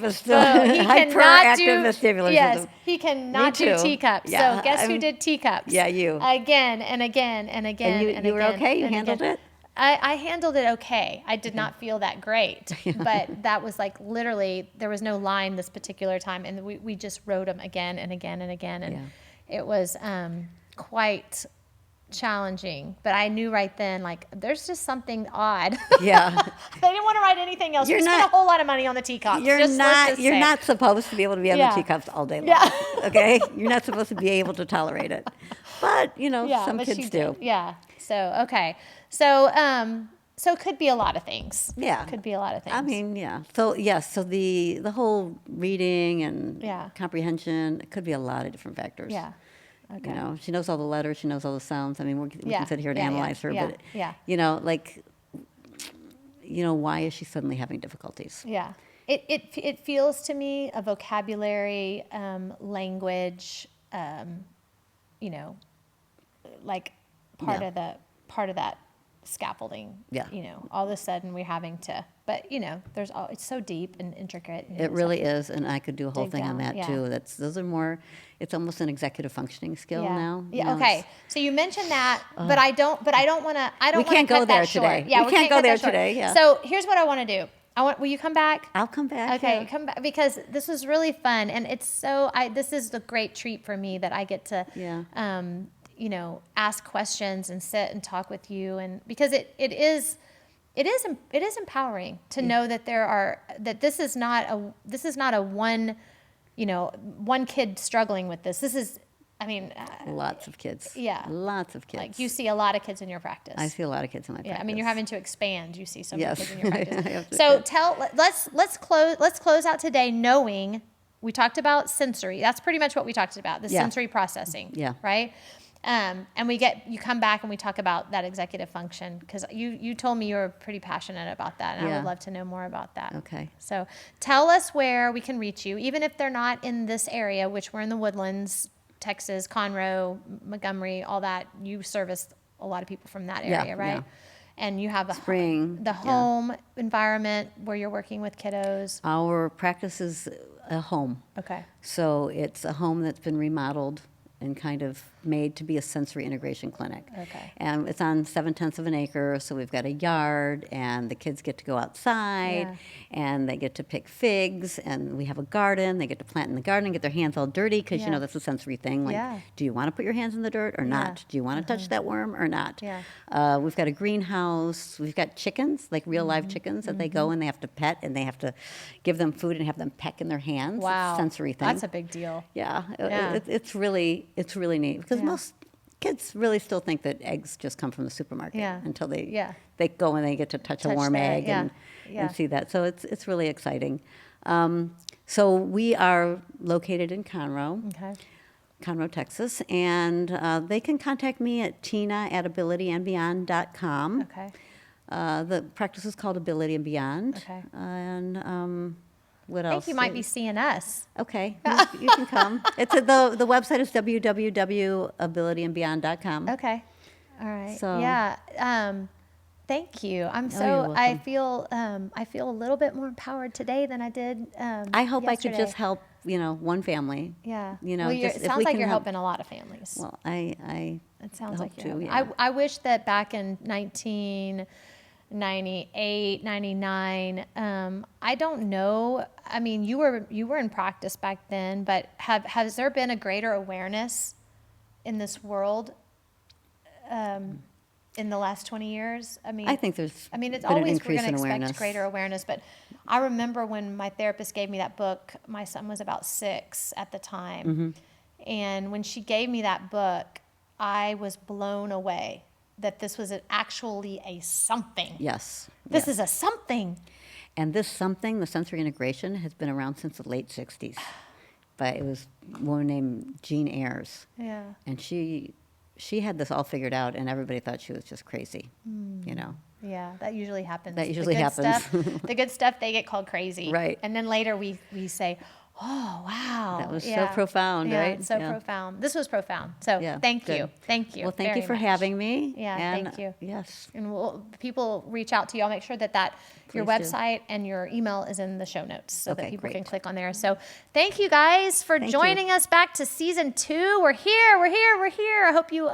hyperactive vestibular Yes, system. he cannot Me do too. teacups. Yeah, So guess who I'm- did teacups? Yeah, you. Again and again and again. And you were again okay? You and handled again. it? I handled it okay. I did not feel that great, but that was like literally there was no line this particular time, and we just rode them again and again and again, and it was quite challenging. But I knew right then, like, there's just something odd. Yeah. They didn't want to ride anything else. You're We spent not- a whole lot of money on the teacups. You're let's just say. not supposed to be able to be on Yeah. the teacups all day long. Yeah. Okay? You're not supposed to be able to tolerate it. But, some but kids she do. did. Yeah. So, okay. So, So it could be a lot of things. Yeah. Could be a lot of things. I mean, yeah. So yes, so the whole reading and Yeah. comprehension, it could be a lot of different factors. Yeah. Okay. You know, she knows all the letters, she knows all the sounds. I mean, we Yeah. can sit here and Yeah, yeah, analyze her, yeah, but yeah. you know, like, you know, why is she suddenly having difficulties? Yeah. It feels to me a vocabulary, language, you know, like part Yeah. of that scaffolding. Yeah. You know, all of a sudden we're having to, but you know, it's so deep and intricate. You know, It really is, and I could do a whole Dig thing on down, that yeah. too. Those are more. It's almost an executive functioning skill now. you Yeah. know, Okay. So you mentioned that, but I don't want to. I don't. We can't wanna go cut there that short. today. Yeah, We can't can't go cut there that short. today, yeah. So here's what I want to do. Will you come back? I'll come back. Okay, yeah. come back because this was really fun, and it's so. This is a great treat for me that I get to, Yeah. you know, ask questions and sit and talk with you, and because it is empowering to know that this is not a one, you know, one kid struggling with this. This is, I mean, Lots of kids. yeah. Lots of kids. like you see a lot of kids in your practice. I see a lot of kids in my Yeah, practice. I mean, you're having to expand. You see so many Yes. kids in your I practice. have to So expand. let's close out today knowing we talked about sensory. That's pretty much what we talked about, the Yeah. sensory processing. Yeah. Right. And you come back and we talk about that executive function because you told me you were pretty passionate about that, and I Yeah. would love to know more about that. Okay. So tell us where we can reach you, even if they're not in this area, which we're in the Woodlands, Texas, Conroe, Montgomery, all that. You service a lot of people from that Yeah, area, right? yeah. And you have the Spring, yeah. home environment where you're working with kiddos. Our practice is a home. Okay. So it's a home that's been remodeled and kind of made to be a sensory integration clinic. Okay. And it's on 7/10 of an acre, so we've got a yard, and the kids get to go outside, Yeah. and they get to pick figs, and we have a garden. They get to plant in the garden and get their hands all dirty because, you Yeah. know, that's a sensory thing. Like, Yeah. do you want to put your hands in the dirt or Yeah. not? Do you want to touch that worm or not? Yeah. We've got a greenhouse. We've got chickens, like real live chickens that they go and they have to pet, and they have to give them food and have them peck in their hands. Wow. It's a sensory thing. That's a big deal. Yeah, Yeah. it's really neat because Yeah. most kids really still think that eggs just come from the supermarket Yeah. until they Yeah. they go and they get to touch a Touch warm the- egg yeah. and Yeah. and see that. So it's really exciting. So we are located in Okay. Conroe, Texas, and they can contact me at tina@abilityandbeyond.com. Okay. The practice is called Ability and Beyond. Okay. And what I else? think you might be seeing us. Okay, you can come. The website is www.abilityandbeyond.com. Okay. All right. So- Yeah. Thank you. I'm you're so I welcome. feel a little bit more empowered today than I did. I hope I could yesterday. just help, one family. Yeah. You know, well, just it if sounds we like can you're help- helping a lot of families. Well, I It sounds hope like you're to, helping. yeah. I wish that back in 1998, 99, I don't know. I mean, you were in practice back then, but has there been a greater awareness in this world in the last 20 years? I mean, I think there's it's been an always we're increase going to in expect awareness. greater awareness, but I remember when my therapist gave me that book. My son was about 6 at the time, Mm-hmm. and when she gave me that book, I was blown away that this was actually a something. Yes. This yes. is a something. And this something, the sensory integration, has been around since the late 60s. But it was a woman named Jean Ayres. Yeah. And she had this all figured out, and everybody thought she was just crazy, Yeah, that usually happens. That usually the good happens. Stuff, the good stuff, they get called crazy. Right. And then later we say, oh, wow. That was so Yeah. profound, Yeah, right? it's so Yeah. profound. This was profound. So Yeah, thank good. you. Thank you. Well, thank very you for much. having me. Yeah, and, thank you. Yes. And people reach out to you. I'll make sure that your Please do. website and your email is in the show notes so that Okay, people can great. click on there. So thank you guys for Thank joining you. us back to season 2. We're here. I hope you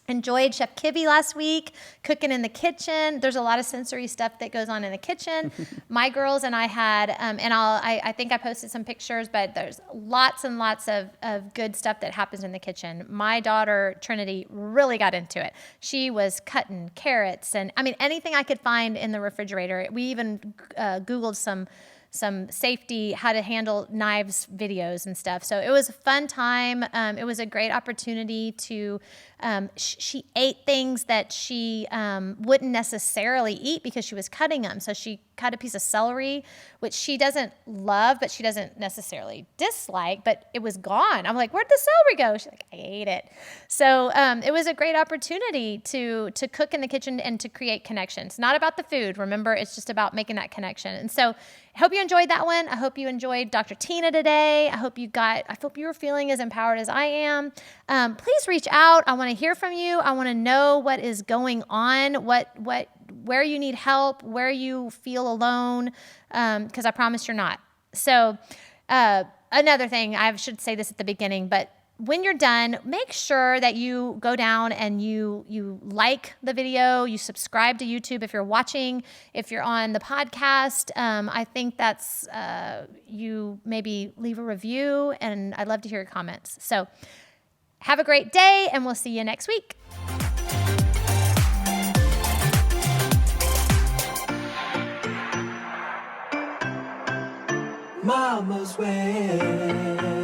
enjoyed Chef Kibby last week, cooking in the kitchen. There's a lot of sensory stuff that goes on in the kitchen. My girls and I had, I think I posted some pictures, but there's lots and lots of good stuff that happens in the kitchen. My daughter, Trinity, really got into it. She was cutting carrots and, anything I could find in the refrigerator. We even Googled some some safety, how to handle knives videos and stuff. So it was a fun time. It was a great opportunity to, she ate things that she wouldn't necessarily eat because she was cutting them. So she cut a piece of celery, which she doesn't love, but she doesn't necessarily dislike, but it was gone. I'm like, where'd the celery go? She's like, I ate it. So it was a great opportunity to cook in the kitchen and to create connections. Not about the food. Remember, it's just about making that connection. And so I hope you enjoyed that one. I hope you enjoyed Dr. Tina today. I hope you were feeling as empowered as I am. Please reach out. I want to hear from you. I want to know what is going on, where you need help, where you feel alone, because I promise you're not. So another thing, I should say this at the beginning, but when you're done, make sure that you go down and you like the video, you subscribe to YouTube if you're watching, if you're on the podcast. I think that's, you maybe leave a review, and I'd love to hear your comments. So have a great day, and we'll see you next week. Mama's way.